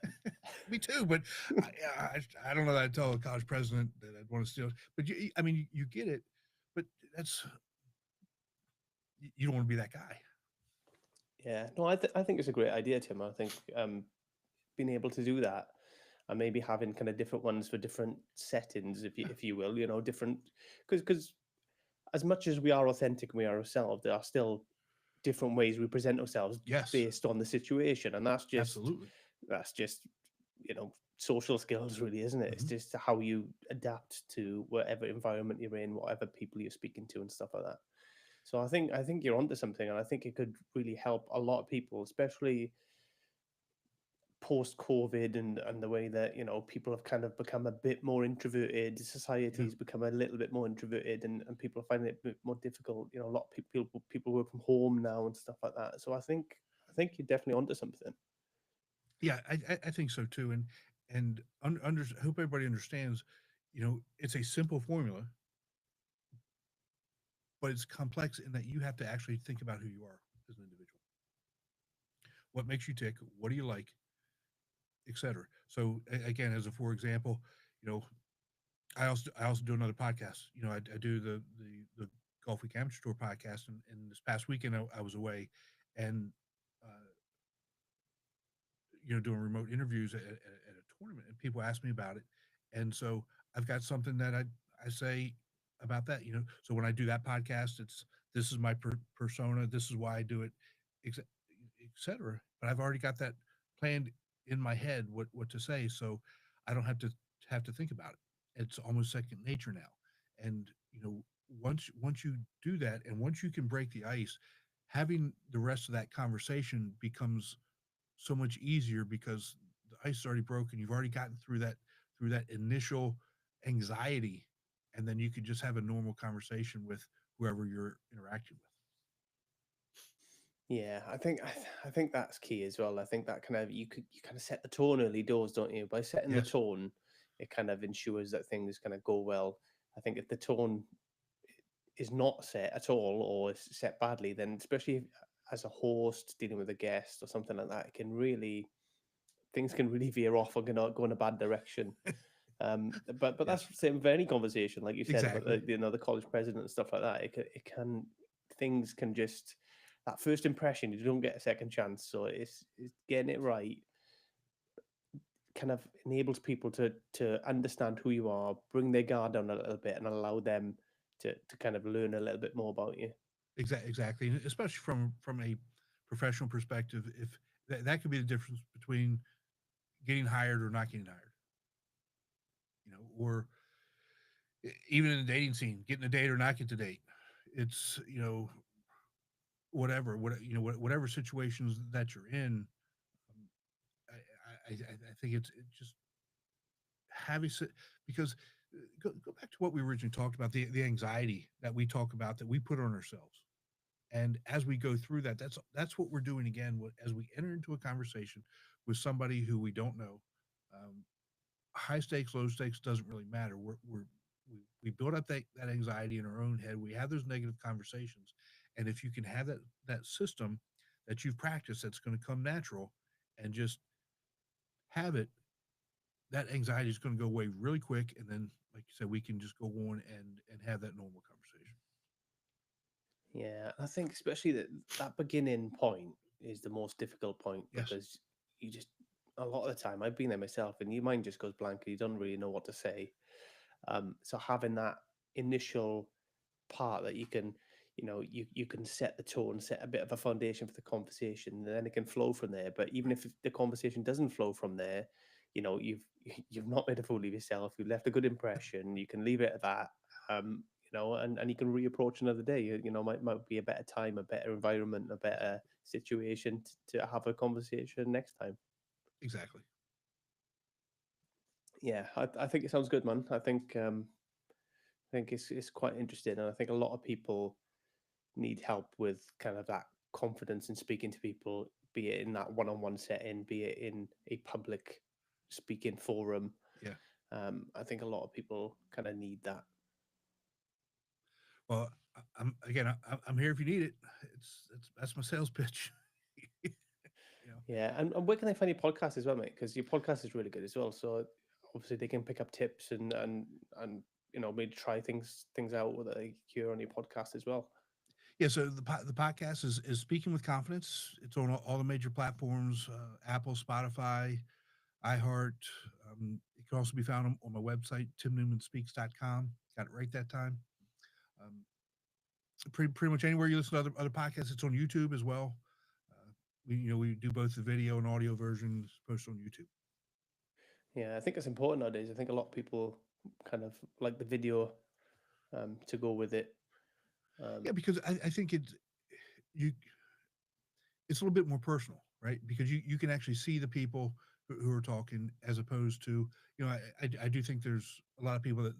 me too. But I don't know that I'd tell a college president that I'd want to steal. But I mean, you get it. But that's you don't want to be that guy. yeah. No, I think it's a great idea, Tim. I think being able to do that and maybe having kind of different ones for different settings, if you will, different because as much as we are authentic and we are ourselves, there are still different ways we present ourselves Yes, based on the situation, and that's just absolutely. that's just social skills, really, isn't it? It's Mhm. just how you adapt to whatever environment you're in, whatever people you're speaking to, and stuff like that. So I think you're onto something, and I think it could really help a lot of people, especially post COVID, and the way that people have kind of become a bit more introverted. Yeah. Society's become a little bit more introverted, and people are finding it a bit more difficult. A lot of people work from home now and stuff like that. So I think you're definitely onto something. Yeah, I think so too, and hope everybody understands. It's a simple formula, but it's complex in that you have to actually think about who you are as an individual. What makes you tick? What do you like, etc. So again, as a for example, you know, I also do another podcast. I do the Golf Week Amateur Tour podcast, and this past weekend I was away, and uh, doing remote interviews at a tournament, and people ask me about it, and so I've got something that I say about that. So when I do that podcast, it's this is my persona, this is why I do it, etc. But I've already got that planned in my head what to say, so I don't have to think about it. It's almost second nature now, and once you do that, and once you can break the ice, having the rest of that conversation becomes so much easier because the ice is already broken. You've already gotten through that initial anxiety, and then you could just have a normal conversation with whoever you're interacting with. Yeah, I think that's key as well. I think that kind of you kind of set the tone early doors, don't you? By setting the Yes, tone, it kind of ensures that things kind of go well. I think if the tone is not set at all, or is set badly, then especially as a host dealing with a guest or something like that, it can really things can really veer off or go in a bad direction. But that's yes, the same for any conversation, like you said about exactly, the college president and stuff like that. It can things can just that first impression you don't get a second chance. So it's getting it right kind of enables people to understand who you are, bring their guard down a little bit, and allow them to kind of learn a little bit more about you. exactly, and especially from a professional perspective, if that could be the difference between getting hired or not getting hired, or even in the dating scene, getting a date or not get the date. It's whatever situations that you're in. um, I think it's just having because go back to what we originally talked about, the anxiety that we talk about that we put on ourselves, and as we go through that, that's what we're doing again as we enter into a conversation with somebody who we don't know. um, High stakes, low stakes doesn't really matter. We build up that anxiety in our own head. We have those negative conversations, and if you can have that system that you've practiced, that's going to come natural, and just have it, that anxiety is going to go away really quick, and then, like you said, we can just go on and have that normal conversation. Yeah, I think especially that beginning point is the most difficult point Yes, because you just a lot of the time I've been there myself and your mind just goes blank and you don't really know what to say. So having that initial part that you can set the tone, set a bit of a foundation for the conversation, and then it can flow from there. But even if the conversation doesn't flow from there, you've not made a fool of yourself. You've left a good impression. You can leave it at that. And you can reapproach another day. Might be a better time, a better environment, a better situation to have a conversation next time. exactly. Yeah, I think it sounds good, man. I think it's quite interesting, and I think a lot of people need help with kind of that confidence in speaking to people, be it in that one-on-one setting, be it in a public speaking forum. Yeah. I think a lot of people kind of need that. Well, I'm here if you need it. That's my sales pitch. you know. Yeah, and where can they find your podcast as well, mate? Because your podcast is really good as well. So obviously they can pick up tips and maybe try things out that they hear on your podcast as well. Yeah, so the podcast is Speaking with Confidence. It's on all the major platforms: Apple, Spotify, iHeart. It can also be found on my website, timnewmanspeaks.com. Got it right that time. Um, pretty much anywhere you listen to other podcasts, it's on YouTube as well. We do both the video and audio versions posted on YouTube. Yeah, I think it's important nowadays. I think a lot of people kind of like the video to go with it. Um, Yeah, because I think you it's a little bit more personal, right? Because you can actually see the people who are talking as opposed to, I do think there's a lot of people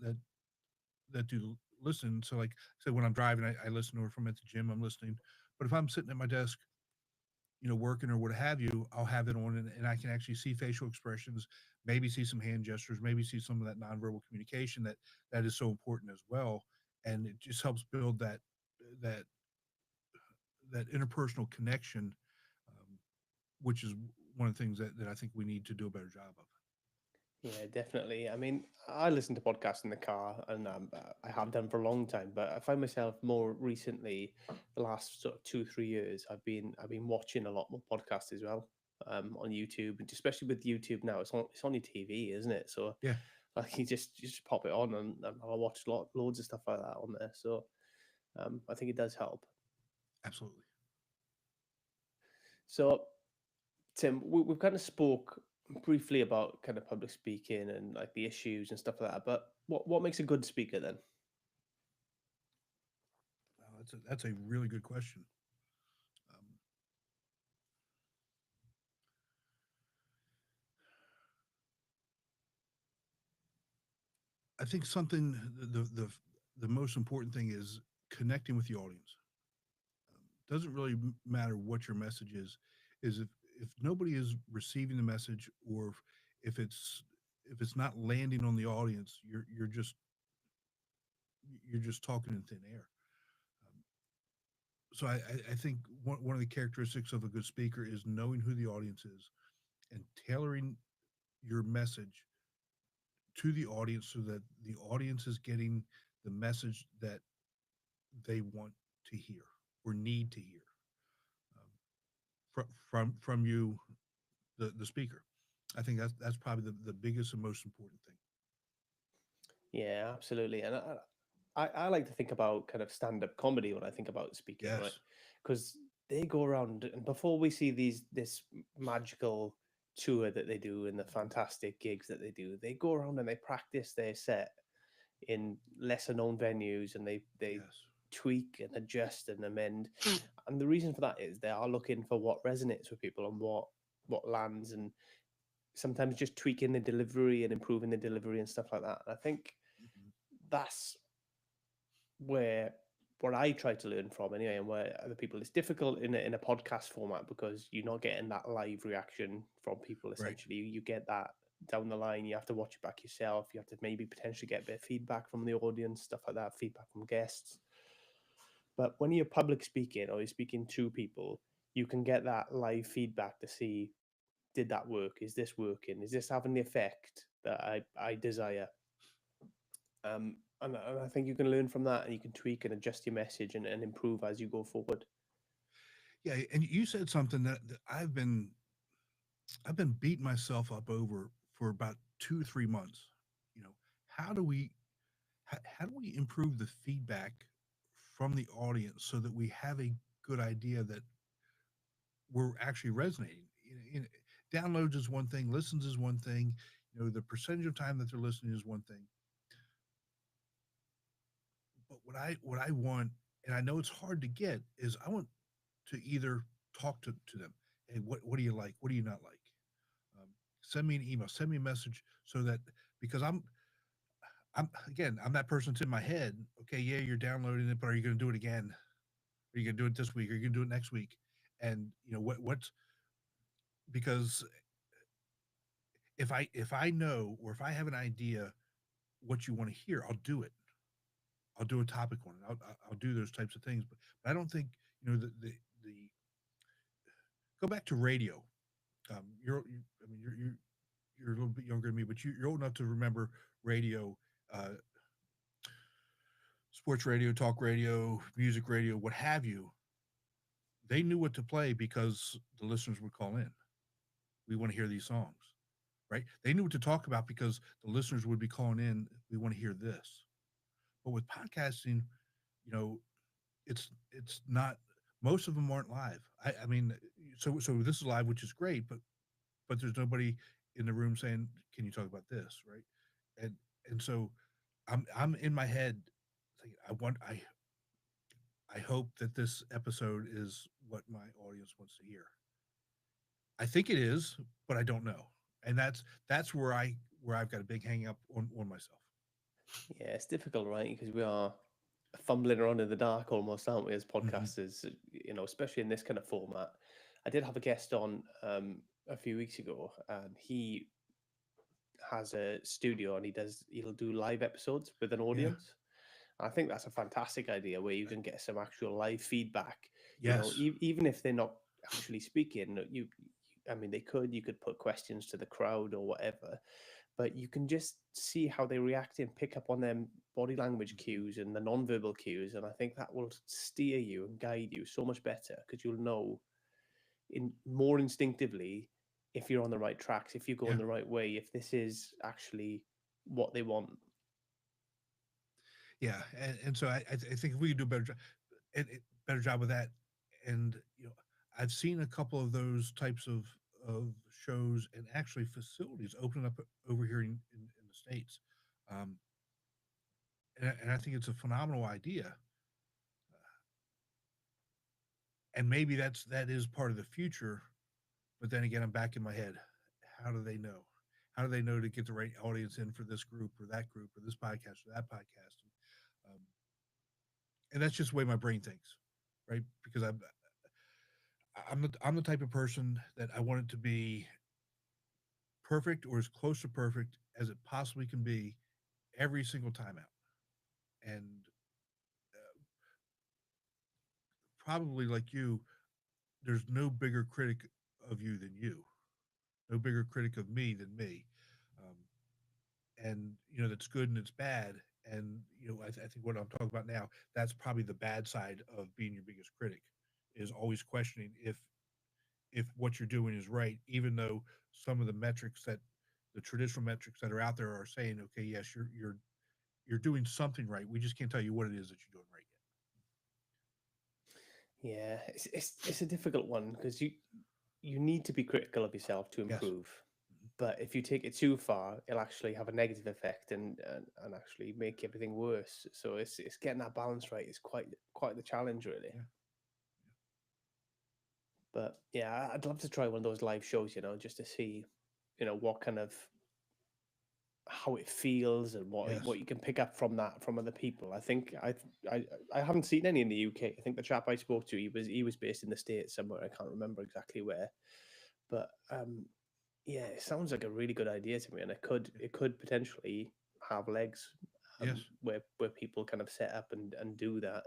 that do listen. So like I said, when I'm driving, I listen, or if I'm at the gym, I'm listening. But if I'm sitting at my desk, working or what have you, I'll have it on, and I can actually see facial expressions, maybe see some hand gestures, maybe see some of that nonverbal communication that is so important as well. And it just helps build that that interpersonal connection, um, which is one of the things that I think we need to do a better job of. Yeah, definitely. I mean, I listen to podcasts in the car, and I have done for a long time. But I find myself more recently, the last sort of 2 3 years, I've been watching a lot more podcasts as well, on YouTube, and especially with YouTube now, it's on your TV, isn't it? So Yeah, like you just pop it on, and I'll watch loads of stuff like that on there. So I think it does help. absolutely. So Tim, we've kind of spoke briefly about kind of public speaking and like the issues and stuff like that. But what makes a good speaker then? Well, that's a really good question. Um, I think something the most important thing is connecting with the audience. Doesn't really matter what your message is if nobody is receiving the message, or if it's if it's not landing on the audience, you're just talking in thin air. Um, so I think one of the characteristics of a good speaker is knowing who the audience is and tailoring your message to the audience so that the audience is getting the message that they want to hear or need to hear, um, from you, the speaker. I think that's probably the biggest and most important thing. Yeah, absolutely. And I like to think about kind of stand up comedy when I think about speaking, right? Yes. Because they go around, and before we see this magical tour that they do and the fantastic gigs that they do, they go around and they practice their set in lesser known venues, and they Yes. tweak and adjust and amend. And the reason for that is they are looking for what resonates with people and what lands, and sometimes just tweaking the delivery and improving the delivery and stuff like that. And I think Mhm. that's where what I try to learn from anyway, and where other people, it's difficult in a podcast format because you're not getting that live reaction from people. Right. Essentially, you get that down the line. You have to watch it back yourself. You have to maybe potentially get a bit of feedback from the audience, stuff like that, feedback from guests. But when you're public speaking or you're speaking to people, you can get that live feedback to see, did that work? Is this working? Is this having the effect that I desire? And I think you can learn from that, and you can tweak and adjust your message and improve as you go forward. Yeah, and you said something that I've been beating myself up over for about 2 3 months. You know, how do we how do we improve the feedback from the audience so that we have a good idea that we're actually resonating? Downloads is one thing, listens is one thing. The percentage of time that they're listening is one thing. But what I want, and I know it's hard to get, is I want to either talk to them. Hey, what do you like? What do you not like? Um, Send me an email, send me a message, so that, because I'm that person that's in my head. Okay, yeah, you're downloading it, but are you going to do it again? Are you going to do it this week? Are you going to do it next week? And what's, because if I know, or if I have an idea what you want to hear, I'll do it. I'll do a topic on it. I'll do those types of things. But I don't think, the go back to radio. I mean, you're a little bit younger than me, but you're old enough to remember radio, uh, sports radio, talk radio, music radio, what have you. They knew what to play because the listeners would call in. We want to hear these songs, right? They knew what to talk about because the listeners would be calling in. We want to hear this. But with podcasting, you know, it's not. Most of them aren't live. I mean, so this is live, which is great, but there's nobody. in the room saying, "Can you talk about this?" Right? And and so I'm in my head thinking, I hope that this episode is what my audience wants to hear. I think it is, but I don't know. And that's where I've got a big hang up on myself. Yeah, it's difficult, right? Because we are fumbling around in the dark almost, aren't we, as Mm-hmm. podcasters? Especially in this kind of format. I did have a guest on a few weeks ago, and he has a studio and he'll do live episodes with an Yeah. audience. I think that's a fantastic idea where you can get some actual live feedback. Yes. Even if they're not actually speaking, I mean, you could put questions to the crowd or whatever, but you can just see how they react and pick up on them body language Mm-hmm. cues and the non-verbal cues. And I think that will steer you and guide you so much better because you'll know in more instinctively if you're on the right tracks, if you're going Yeah. the right way, if this is actually what they want. Yeah. And so I think if we could do a better job with that, and I've seen a couple of those types of shows and actually facilities open up over here in the states, um, and I think it's a phenomenal idea. And maybe that is part of the future. But then again, I'm back in my head. How do they know? How do they know to get the right audience in for this group or that group or this podcast or that podcast? And that's just the way my brain thinks, right? Because I'm the type of person that I want it to be perfect or as close to perfect as it possibly can be every single time out. And probably like you, there's no bigger critic of you than you, no bigger critic of me than me. Um, and that's good and it's bad. And I think what I'm talking about now, that's probably the bad side of being your biggest critic, is always questioning if what you're doing is right, even though some of the traditional metrics that are out there are saying, okay, yes, you're doing something right. We just can't tell you what it is that you're doing right Yeah, it's a difficult one because you need to be critical of yourself to yet. Yes. improve. But if you take it too far, it'll actually have a negative effect and actually make everything worse. So it's getting that balance right is quite the challenge, really. Yeah. But yeah, I'd love to try one of those live shows, just to see, what kind of how it feels and what Yes. you can pick up from that from other people. I think I haven't seen any in the UK. I think the chap I spoke to, he was based in the States somewhere. I can't remember exactly where, but yeah, it sounds like a really good idea to me, and it could potentially have legs, Yes. where people kind of set up and do that.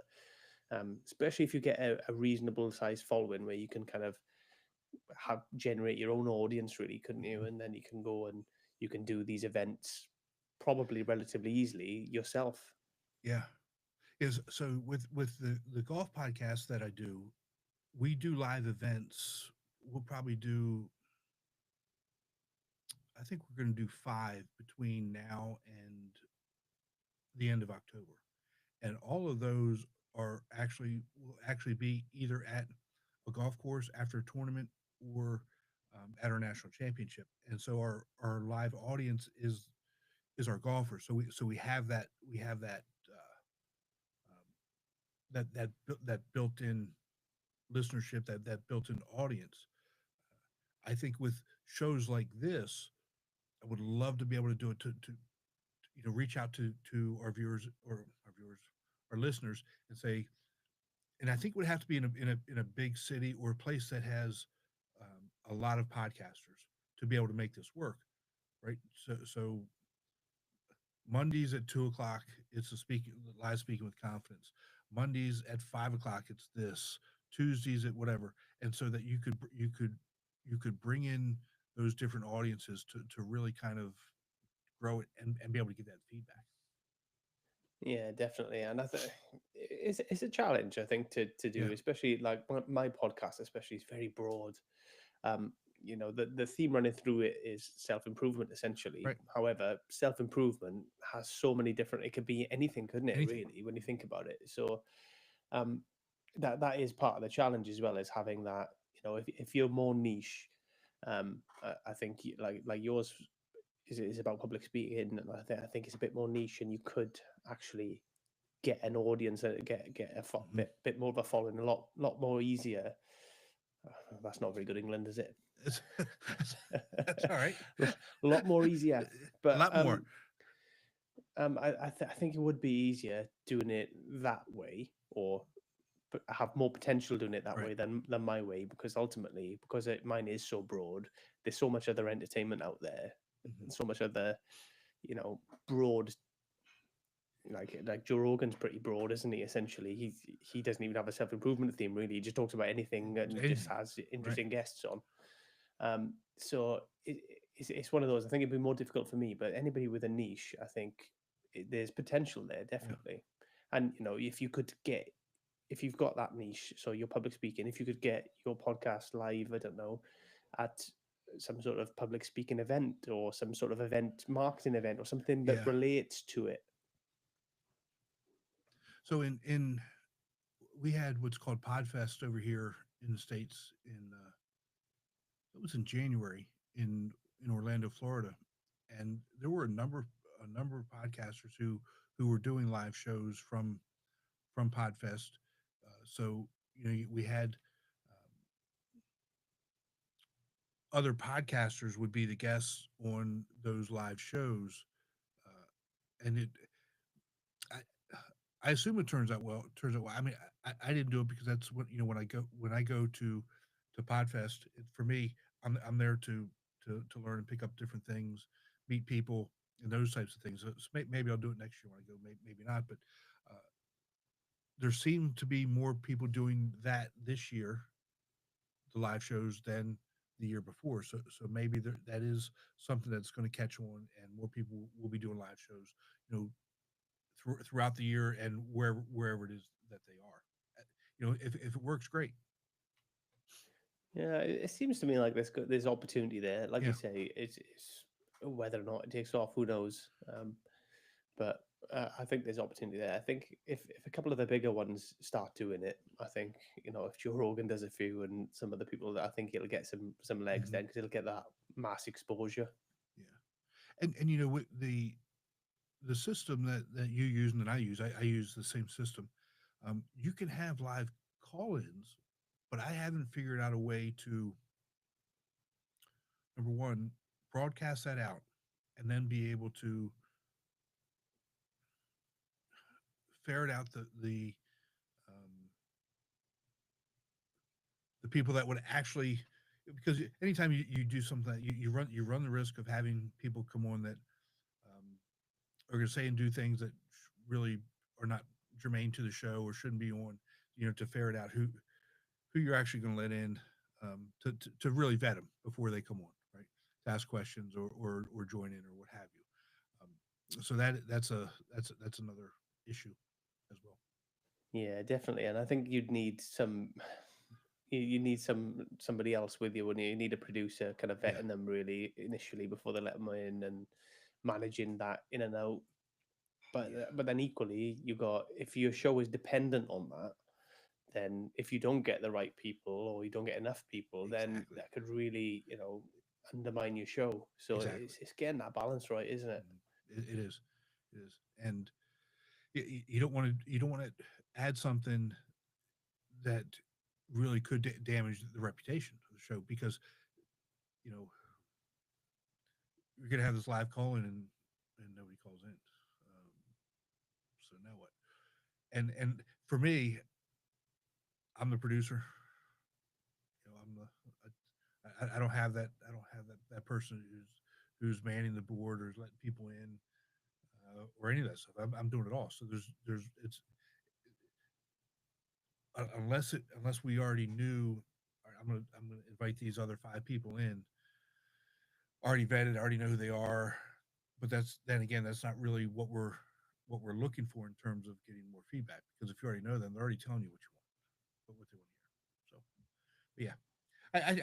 Especially if you get a reasonable sized following where you can kind of generate your own audience, really, couldn't you? Mhm. And then you can go and you can do these events probably relatively easily yourself. Yeah. Is so with the golf podcast that I do, we do live events. We'll probably do. I think we're going to do 5 between now and the end of October, and all of those will actually be either at a golf course after a tournament or at our national championship. And so our live audience is our golfers. So we have that um, that built in listenership, that built in audience. I think with shows like this, I would love to be able to do it to reach out to our viewers or our listeners and say, and I think it would have to be in a big city or a place that has a lot of podcasters to be able to make this work, right? So Mondays at 2 o'clock, it's a live speaking with confidence. Mondays at 5 o'clock, it's this. Tuesdays at whatever, and so that you could bring in those different audiences to really kind of grow it and be able to get that feedback. Yeah, definitely. And I think it's a challenge, I think, to Yeah. do, especially like my podcast, especially, is very broad. Um, the theme running through it is self-improvement, essentially. Right. However, self-improvement has so many different, it could be anything, couldn't it, Anything. really, when you think about it? So um, that is part of the challenge as well, is having that, if you're more niche, I think like yours is about public speaking, and I think it's a bit more niche, and you could actually get an audience and get a Hmm. bit more of a following, a lot more easier. That's not very good England, is it? It's, that's all right. A lot more easier, A but lot more. I think it would be easier doing it that way, or have more potential doing it that Right. way than my way, because ultimately, because mine is so broad, there's so much other entertainment out there, Hmm. and so much other, broad, like Joe Rogan's pretty broad, isn't he? Essentially, he doesn't even have a self-improvement theme really. He just talks about anything and just Anything. has Right. interesting guests on. So it's one of those. I think it'd be more difficult for me, but anybody with a niche, I think there's potential there Yeah. definitely. And if you've got that niche, so you're public speaking, if you could get your podcast live, I don't know, at some sort of public speaking event or some sort of event marketing event or something that Yeah. relates to it. So in we had what's called Podfest over here in the States in it was in January in Orlando, Florida, and there were a number of podcasters who were doing live shows from Podfest. So we had other podcasters would be the guests on those live shows, and I, I assume it turns out well. It turns out well. I mean, I didn't do it because that's what when I go to Podfest. For me, I'm there to learn and pick up different things, meet people, and those types of things. So maybe I'll do it next year when I go. Maybe not, but uh, there seem to be more people doing that this year, the live shows, than the year before. So maybe that is something that's going to catch on, and more people will be doing live shows. You know, throughout the year and wherever it is that they are. If it works, great. Yeah, it seems to me like there's opportunity there. Like you Yeah. say, it's whether or not it takes off, who knows? But I think there's opportunity there. I think if a couple of the bigger ones start doing it, I think if Joe Rogan does a few and some other people, I think it'll get some legs Hmm. then because it'll get that mass exposure. Yeah. And the system that you use and that I use the same system. You can have live call-ins, but I haven't figured out a way to, number one, broadcast that out, and then be able to ferret out um, the people that would actually, because anytime you do something that you run the risk of having people come on that are going to say and do things that really are not germane to the show or shouldn't be on, to ferret out who you're actually going to let in, to really vet them before they come on, right? To ask questions or join in or what have you. So that's another issue as well. Yeah, definitely. And I think you'd need you need somebody else with you, and you need a producer kind of Yeah, vetting them really initially before they let them in and managing that in and out. But yeah, but then equally, you got if your show is dependent on that, then if you don't get the right people or you don't get enough people, then exactly, that could really undermine your show. So exactly. it's getting that balance right, isn't it? It is, it is, and you don't want to add something that really could damage the reputation of the show because you know you're gonna have this live call in and nobody calls in. So now what? And for me, I'm the producer. I'm I don't have that. I don't have that person who's manning the board or is letting people in or any of that stuff. I'm doing it all. So there's it's unless we already knew. All right, I'm gonna invite these other five people in, already vetted, already know who they are. But then again, that's not really what we're looking for in terms of getting more feedback. Because if you already know them, they're already telling you what you want, what they want to hear. So, but yeah,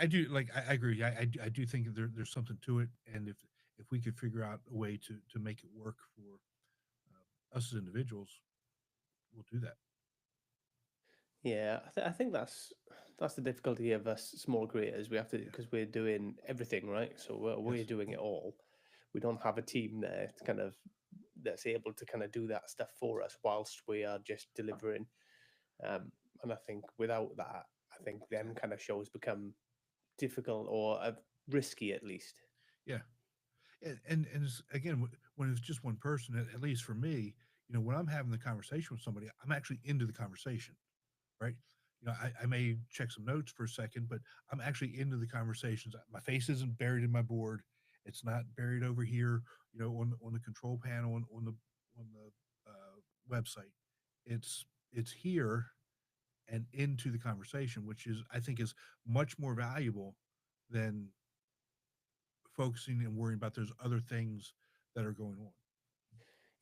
I do like I agree. I do think there's something to it, and if we could figure out a way to make it work for us as individuals, we'll do that. Yeah, I think that's the difficulty of us small creators. We have to, Yeah. because we're doing everything, right? So we're Yes. doing it all. We don't have a team there to kind of that's able to kind of do that stuff for us whilst we are just delivering. And I think without that, I think them Exactly. kind of shows become difficult or risky at least. Yeah. And again, when it's just one person, at least for me, when I'm having the conversation with somebody, I'm actually into the conversation, right? I may check some notes for a second, but I'm actually into the conversations. My face isn't buried in my board. It's not buried over here, on the control panel on the website. It's here and into the conversation, which is I think is much more valuable than focusing and worrying about those other things that are going on.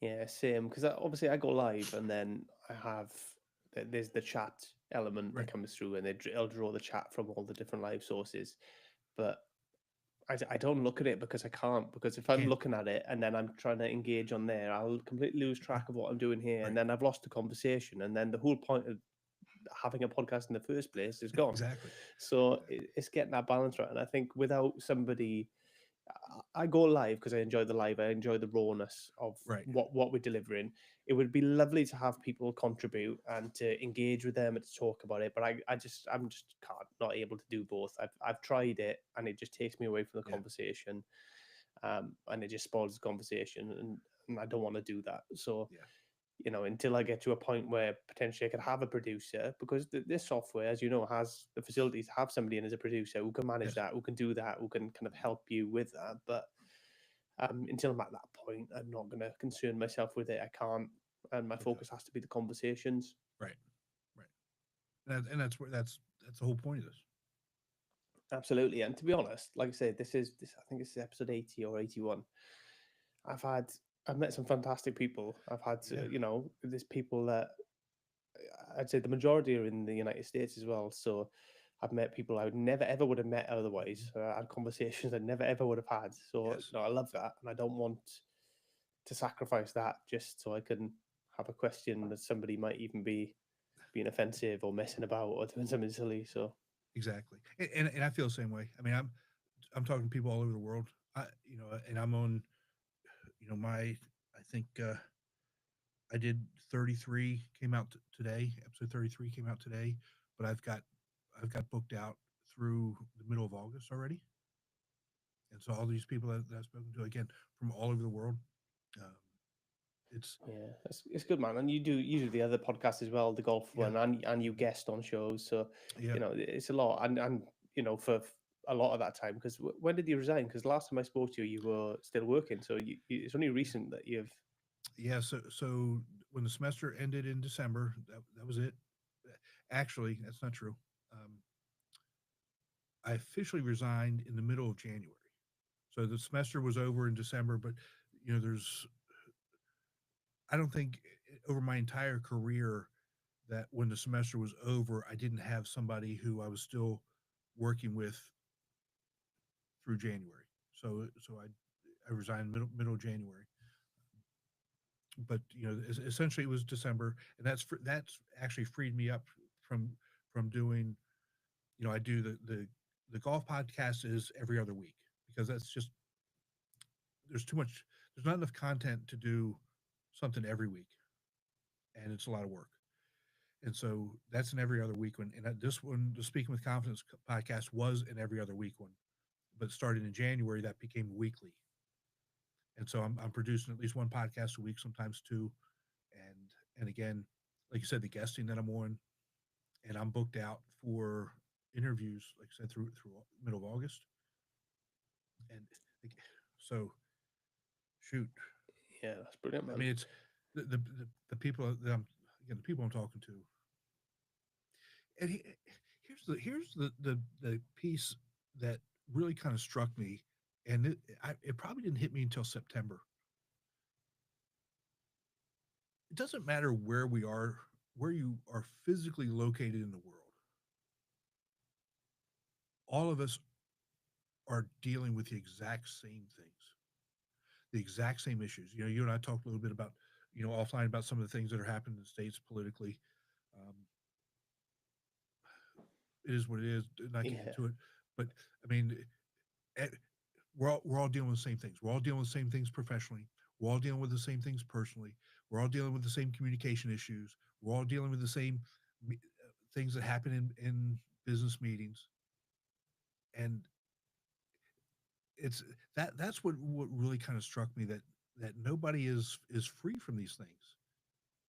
Yeah, same. Because obviously I go live and then I have there's the chat element that Right. comes through, and they'll draw the chat from all the different live sources. But I don't look at it because I can't. Because if You I'm can't. looking at it and then I'm trying to engage on there, I'll completely lose Yeah. track of what I'm doing here, Right. and then I've lost the conversation, and then the whole point of having a podcast in the first place is gone. Exactly. So it's getting that balance right, and I think without somebody I go live because I enjoy the live. I enjoy the rawness of Right. what we're delivering. It would be lovely to have people contribute and to engage with them and to talk about it. But I'm just can't not able to do both. I've tried it and it just takes me away from the Yeah. conversation, and it just spoils the conversation, and I don't want to do that. So Yeah. until I get to a point where potentially I could have a producer, because this software, as you know, has the facilities to have somebody in as a producer who can manage Yes. that, who can do that, who can kind of help you with that. But until I'm at that point, I'm not going to concern myself with it. I can't, and my Exactly. focus has to be the conversations. Right. Right. And that's where that's the whole point of this. Absolutely. And to be honest, like I said, this. I think this is episode 80 or 81. I've had I've met some fantastic people. I've had Yeah. there's people that I'd say the majority are in the United States as well. So I've met people I would never ever would have met Mhm. otherwise. I had conversations I never ever would have had. So Yes. I love that, and I don't want to sacrifice that just so I can have a question that somebody might even be being offensive or messing about or doing something silly. So Exactly. And I feel the same way. I mean, I'm talking to people all over the world. And I'm on, my I think I did 33 came out today. Episode 33 came out today, but I've got booked out through the middle of August already. And so all these people that I've spoken to again from all over the world, um, it's yeah, it's good, man. And you do the other podcast as well, the golf yeah, one, and you guest on shows. So yeah, it's a lot, and for a lot of that time. Because when did you resign? Because last time I spoke to you, you were still working. So it's only yeah, recent that you've. yeah. So when the semester ended in December, that was it. Actually, that's not true. Um, I officially resigned in the middle of January. So the semester was over in December, but there's I don't think over my entire career that when the semester was over, I didn't have somebody who I was still working with through January. So I resigned middle of January. But essentially it was December, and that's actually freed me up from doing. I do the golf podcast is every other week because that's just there's too much. There's not enough content to do something every week, and it's a lot of work. And so that's an every other week one. And this one, the Speaking with Confidence podcast, was an every other week one. But starting in January, that became weekly. And so I'm producing at least one podcast a week, sometimes two. And again, like you said, the guesting that I'm on, and I'm booked out for interviews, like I said, through middle of August. And so, shoot, Yeah, that's brilliant, I man. mean, it's the people that the people I'm talking to. And here's the piece that really kind of struck me, and it probably didn't hit me until September. It doesn't matter where you are physically located in the world. All of us are dealing with the exact same things, the exact same issues. You and I talked a little bit about, offline about some of the things that are happening in the states politically. Um, it is what it is. Not getting Yeah, into it, but I mean, eh, we're all dealing with the same things. We're all dealing with the same things professionally. We're all dealing with the same things personally. We're all dealing with the same communication issues. We're all dealing with the same things that happen in business meetings. And it's that's what really kind of struck me, that nobody is free from these things,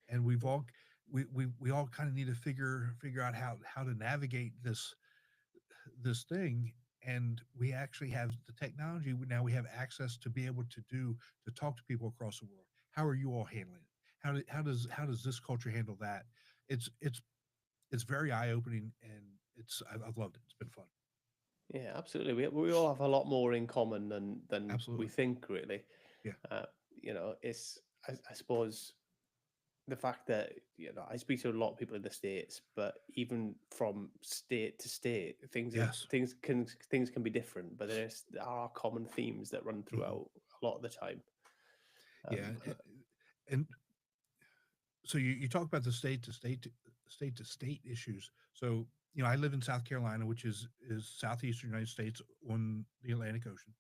and we all kind of need to figure out how to navigate this thing. And we actually have the technology now. We have access to be able to talk to people across the world. How are you all handling it? How does this culture handle that? It's it's very eye-opening, and I've loved it. It's been fun. yeah, absolutely. We all have a lot more in common than we Absolutely. think, really. Yeah. Uh, it's I suppose the fact that I speak to a lot of people in the states, but even from state to state, Yes. things can be different. But there are common themes that run Hmm. throughout a lot of the time. Yeah. Um, And so you talk about the state to state issues. So I live in South Carolina, which is southeastern United States on the Atlantic Ocean.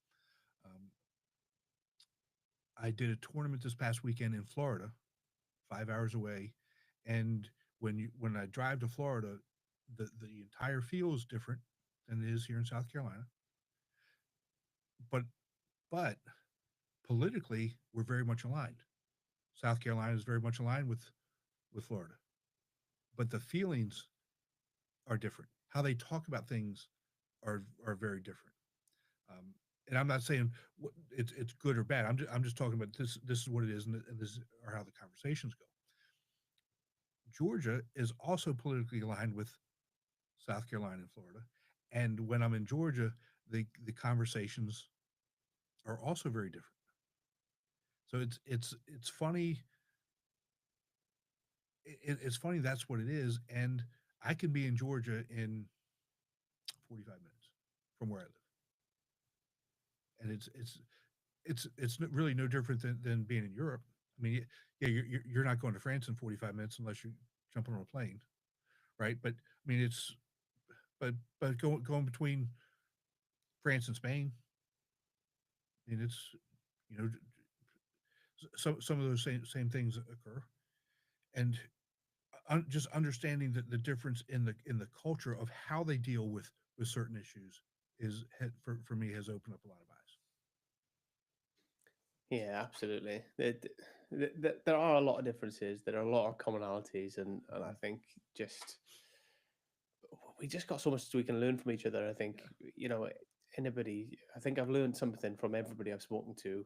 Um, I did a tournament this past weekend in Florida, 5 hours away, and when I drive to Florida, the entire field is different than it is here in South Carolina. But but politically, we're very much aligned. South Carolina is very much aligned with Florida, but the feelings are different. How they talk about things are very different. Um, and I'm not saying it's good or bad. I'm just talking about this. This is what it is, and this are how the conversations go. Georgia is also politically aligned with South Carolina and Florida, and when I'm in Georgia, the conversations are also very different. So it's funny. It's funny that's what it is, and I can be in Georgia in 45 minutes from where I live, and it's really no different than being in Europe. I mean, yeah, you're not going to France in 45 minutes unless you're jumping on a plane, right? But I mean, but going between France and Spain, I mean, it's you know some of those same things occur, and just understanding the difference in the culture of how they deal with certain issues for me has opened up a lot of eyes. yeah, absolutely. There are a lot of differences. There are a lot of commonalities, and I Mhm. think just we just got so much we can learn from each other. I think Yeah, anybody. I think I've learned something from everybody I've spoken to,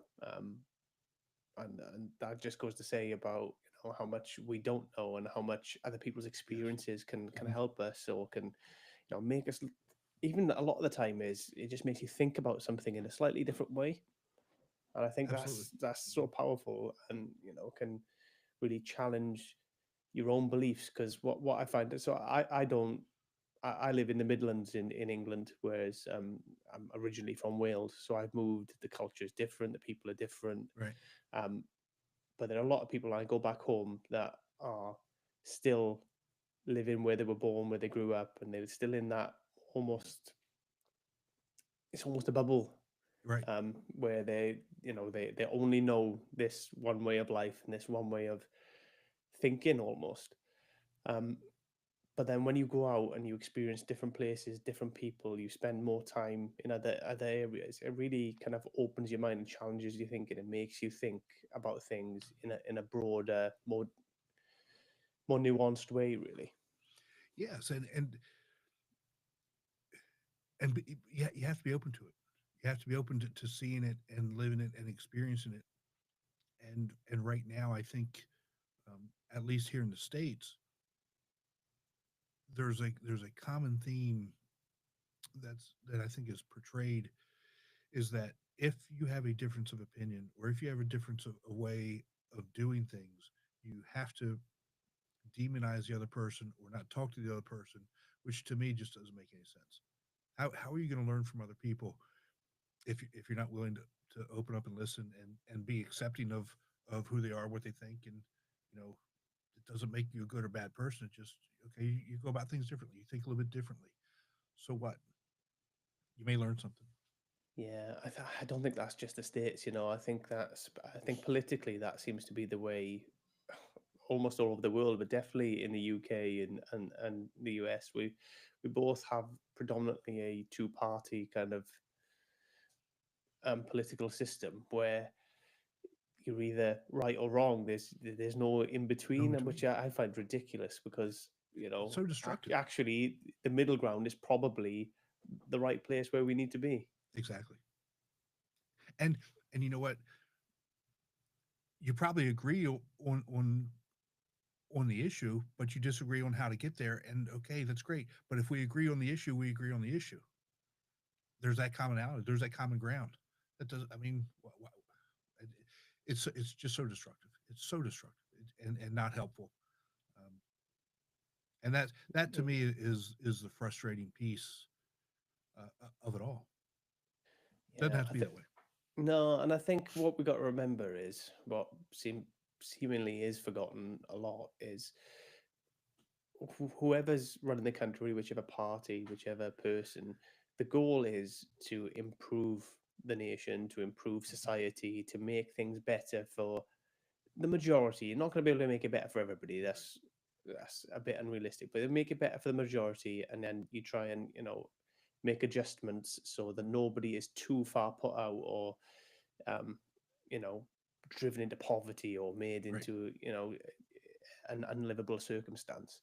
and that just goes to say about how much we don't know and how much other people's yes, experiences can hmm, help us or can make us. Even a lot of the time is it just makes you think about something in a slightly different way, and I think absolutely. that's Hmm. so powerful and can really challenge your own beliefs because what I find so I don't I live in the Midlands in England, whereas I'm originally from Wales. So I've moved. The culture is different. The people are different. Right, Um, but there are a lot of people I go back home that are still living where they were born, where they grew up, and they're still in that almost. It's almost a bubble right. where they only know this one way of life and this one way of thinking almost. Um, but then when you go out and you experience different places, different people, you spend more time in other areas, it really kind of opens your mind and challenges your thinking and makes you think about things in a broader, more nuanced way, really. Yes, and yeah, you have to be open to it. You have to be open to seeing it and living it and experiencing it. And right now, I think, at least here in the states, there's a common theme that I think is portrayed, is that if you have a difference of opinion, or if you have a difference of a way of doing things, you have to demonize the other person or not talk to the other person, which to me just doesn't make any sense. How are you going to learn from other people if you're not willing to open up and listen and be accepting of who they are, what they think, and you know it doesn't make you a good or bad person. It just, okay, you go about things differently. You think a little bit differently. So what? You may learn something. Yeah, I don't think that's just the states. I think politically that seems to be the way almost all over the world, but definitely in the UK and the US. We both have predominantly a two-party kind of political system where you're either right or wrong. There's no in No between, and between. which I find ridiculous because It's so destructive. actually the middle ground is probably the right place where we need to be. Exactly. And and you know what? You probably agree on the issue, but you disagree on how to get there. And okay, that's great. But if we agree on the issue, we agree on the issue. There's that commonality. There's that common ground. That doesn't. I mean, it's just so destructive. It's so destructive and not helpful. Um, and that to me is the frustrating piece of it all. Doesn't Yeah, have to be that way. no, and I think what we got to remember is what seemingly is forgotten a lot is whoever's running the country, whichever party, whichever person, the goal is to improve the nation, to improve society, to make things better for the majority. You're not going to be able to make it better for everybody. Right. That's a bit unrealistic. But make it better for the majority, and then you try and make adjustments so that nobody is too far put out or um, you know driven into poverty or made Right. into an unlivable circumstance.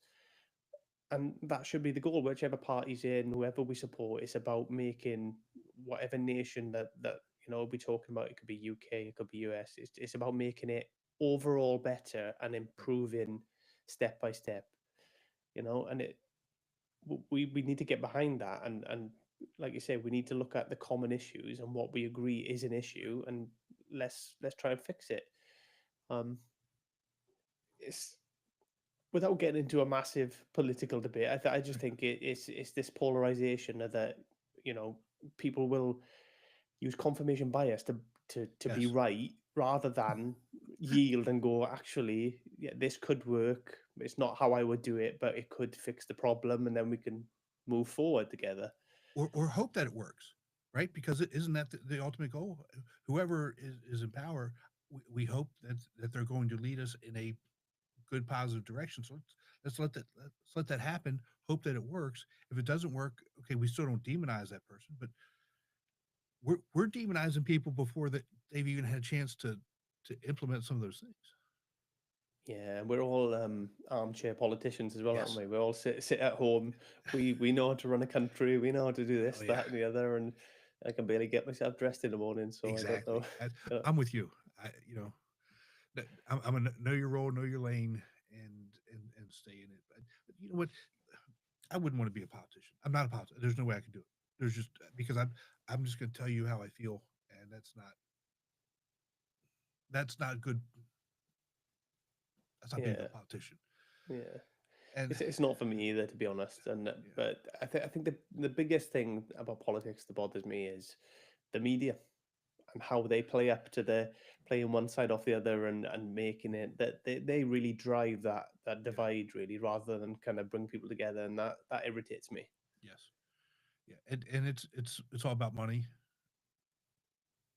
And that should be the goal, whichever party's in, whoever we support. It's about making whatever nation that we're talking about. It could be UK, it could be US. It's about making it overall better and Right. improving step by step. And we need to get behind that, and like you say, we need to look at the common issues and what we agree is an Right. issue, and let's try and fix it. Um, it's without getting into a massive political debate. I just Right. think it's this polarization that people will use confirmation bias to be Yes. right rather than yield and go, actually, yeah, this could work. It's not how I would do it, but it could fix the problem, and then we can move forward together. Or hope that it works, right? Because it isn't that the ultimate goal. Whoever is in power, we hope that they're going to lead us in a good positive direction. So let's let that happen. Hope that it works. If it doesn't work, okay, we still don't demonize that person, but we're demonizing people before that they've even had a chance to implement some of those things. Yeah, we're all armchair politicians as well, aren't Yes. we? We all sit at home. We know how to run a country. We know how to do Oh this, yeah. that, and the other. And I can barely get myself dressed in the morning, so I don't know. Exactly. I'm with you. I'm gonna know your role, know your lane, and stay in it. But you know what? I wouldn't want to be a politician. I'm not a politician. There's no way I could do it. There's just because I'm just going to tell you how I feel, and that's not good. That's not being a Yeah, good politician. yeah. And It's not for me either, to be honest. And yeah, but I think the biggest thing about politics that bothers me is the media and how they play up to the playing one side off the other and making it that they really drive that yeah, divide really rather than kind of bring people together, and that irritates me. yes, yeah, and it's all about money.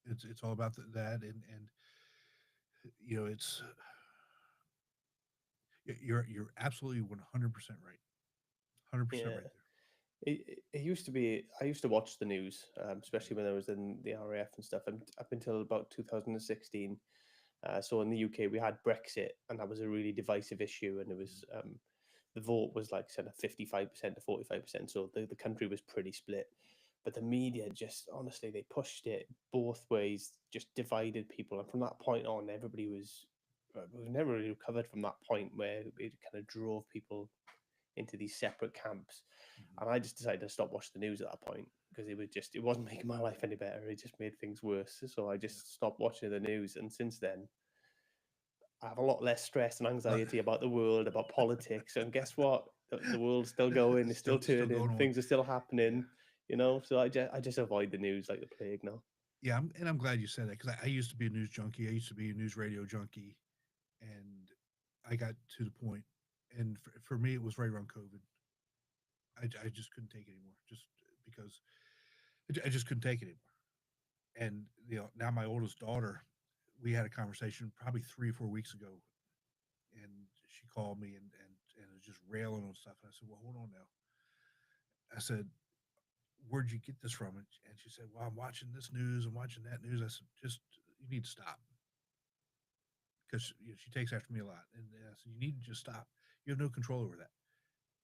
It's all about that, and it's you're absolutely 100% right, 100% Yeah. right there. It used to be. I used to watch the news, especially when I was in the RAF and stuff, and up until about 2016. So in the UK, we had Brexit, and that was a really divisive issue, and it Mhm. was the vote was like said 55% to 45%, so the country was pretty split. But the media just honestly they pushed it both ways, just divided people, and from that point on, everybody was. We've never really recovered from that point where it kind of drove people into these separate camps. Mhm. And I just decided to stop watching the news at that point because it wasn't making my life any better. It just made things worse. So I Yeah. just stopped watching the news. And since then, I have a lot less stress and Uh, anxiety about the world, about politics. And guess what? The world's still going. It's still still turning. going on. Things are still Yeah. happening. So I just avoid the news like the plague now. Yeah, I'm glad you said that because I used to be a news junkie. I used to be a news radio junkie, and I got to the point, and for me, it was right around COVID. I just couldn't take it anymore. Just because I just couldn't take it anymore. And now my oldest daughter, we had a conversation probably 3 or 4 weeks ago, and she called me and was just railing on stuff. And I said, "Well, hold on now." I said, "Where'd you get this from?" And she said, "Well, I'm watching this news. I'm watching that news." I said, "Just you need to stop because she takes after me a lot." And I said, "You need to just stop. You have no control over that."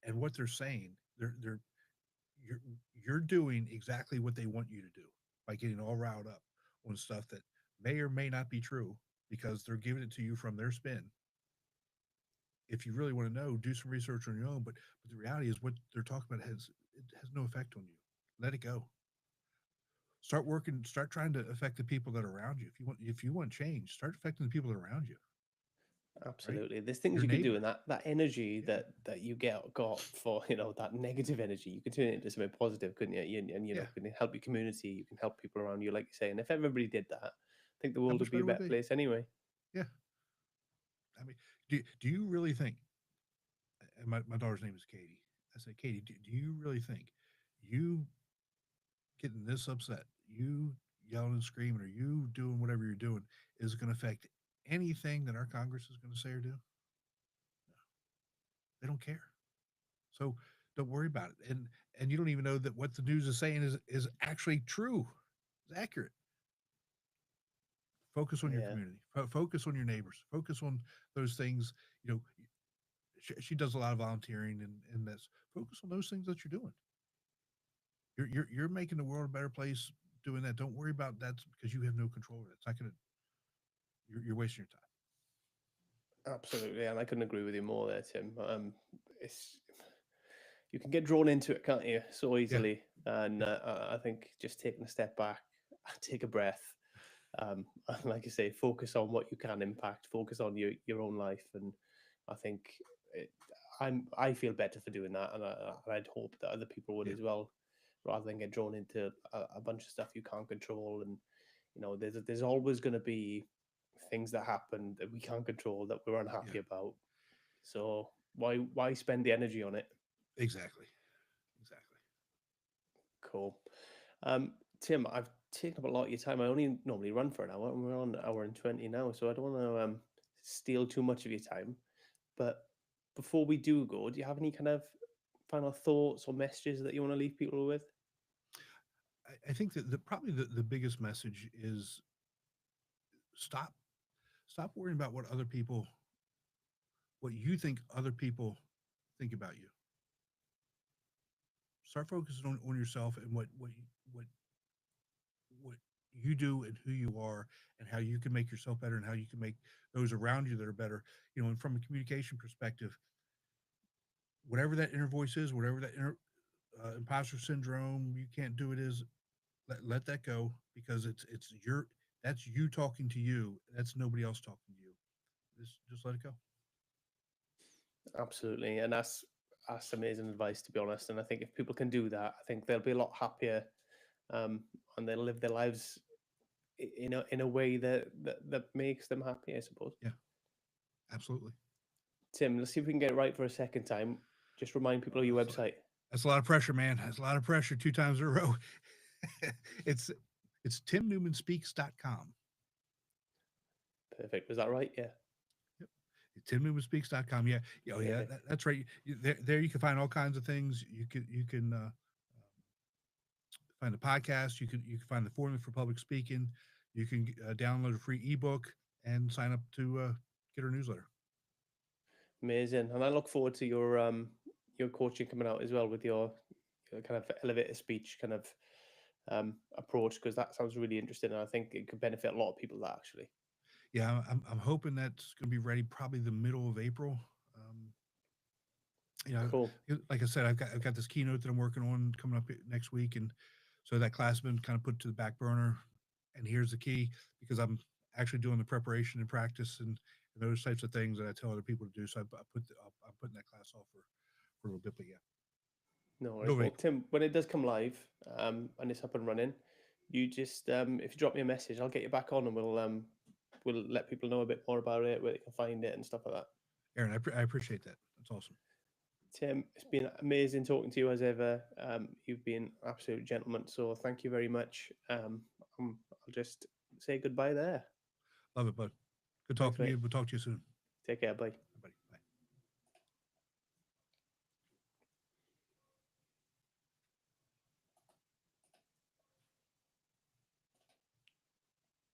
And what they're saying, they're you're you're doing exactly what they want you to do by getting all riled up on stuff that may or may not be true because they're giving it to you from their spin. If you really want to know, do some research on your own. But the reality is, what they're talking about has no effect on you. Let it go. Start working. Start trying to affect the people that are around you. If you want change, start affecting the people that are around you. Right? Absolutely. There's things Your you can do, neighbor. and that energy Yeah. that you got for that negative energy, you can turn it into something positive, couldn't you? And Yeah. can help your community, you can help people around you, like you say. And if everybody did that, I think the How world would much be a better would better it be? place anyway. Yeah. I mean, do you really think? And my daughter's name is Katie. I said, Katie, do you really think you getting this upset, you yelling and screaming, or you doing whatever you're doing is going to affect anything that our Congress is going to say or do? No, they don't care. So don't worry about it. And you don't even know that what the news is saying is actually true, is accurate. Focus on your Yeah. community. Focus on your neighbors. Focus on those things. You know, she does a lot of volunteering and this. Focus on those things that you're doing. You're making the world a better place doing that. Don't worry about that because you have no control of it. It's not gonna. You're wasting your time. Absolutely, and I couldn't agree with you more there, Tim. It's You can get drawn into it, can't you, so Yeah, easily? And yeah, I think just taking a step back, take a breath, and like you say, focus on what you can impact, focus on your own life, and I think it, I feel better for doing that, and I'd hope that other people would yeah, as well, rather than get drawn into a bunch of stuff you can't control. And there's always going to be things that happen that we can't control that we're yeah. unhappy about. So why spend the energy on it? Exactly, exactly. Cool. Um, Tim, I've taken up a lot of your time. I only normally run for an hour, and we're on an hour and 20 now, so I don't want to steal too much of your time. But before we do go, do you have any kind of final thoughts or messages that you want to leave people with? I think that probably the biggest message is stop stop worrying about what you think other people think about you. Start focusing on yourself and what you do and who you are and how you can make yourself better and how you can make those around you that are better. And from a communication perspective, whatever that inner voice is, whatever that inner imposter syndrome, you can't do it is, let that go because it's your that's you talking to you. That's nobody else talking to you. Just let it go. Absolutely, and that's amazing advice, to be honest. And I think if people can do that, I think they'll be a lot happier, and they'll live their lives in a way that makes them happy, I suppose. Yeah, absolutely. Tim, let's see if we can get it right for a second time. Just remind people of your That's a, website. that's a lot of pressure, man. That's a lot of pressure 2 times in a row. it's it's timnewmanspeaks.com. Perfect. Was that right? Yeah. Yep. timnewmanspeaks.com. Yeah. Oh yeah, Perfect. that's right. There you can find all kinds of things. You can find the podcast. You can find the formula for public speaking. You can download a free ebook and sign up to get our newsletter. Amazing. And I look forward to your coaching coming out as well with your kind of elevator speech kind of approach, because that sounds really interesting, and I think it could benefit a lot of people. That actually. Yeah, I'm hoping that's going to be ready probably the middle of April. Um, you know, Cool. like I said, I've got this keynote that I'm working on coming up next week, and so that class has been kind of put to the back burner. And here's the key, because I'm actually doing the preparation and practice and those types of things that I tell other people to do. So I'm putting that class off for a little bit, but yeah, No worries. middle of Well, April. Tim, when it does come live, and it's up and running, you just if you drop me a message, I'll get you back on, and we'll let people know a bit more about it, where they can find it, and stuff like that. Aaron, I appreciate that. That's awesome. Tim, it's been amazing talking to you as ever. You've been an absolute gentleman, so thank you very much. I'll just say goodbye there. Love it, bud. Good Thanks, talking to mate. you. We'll talk to you soon. Take care. Bye.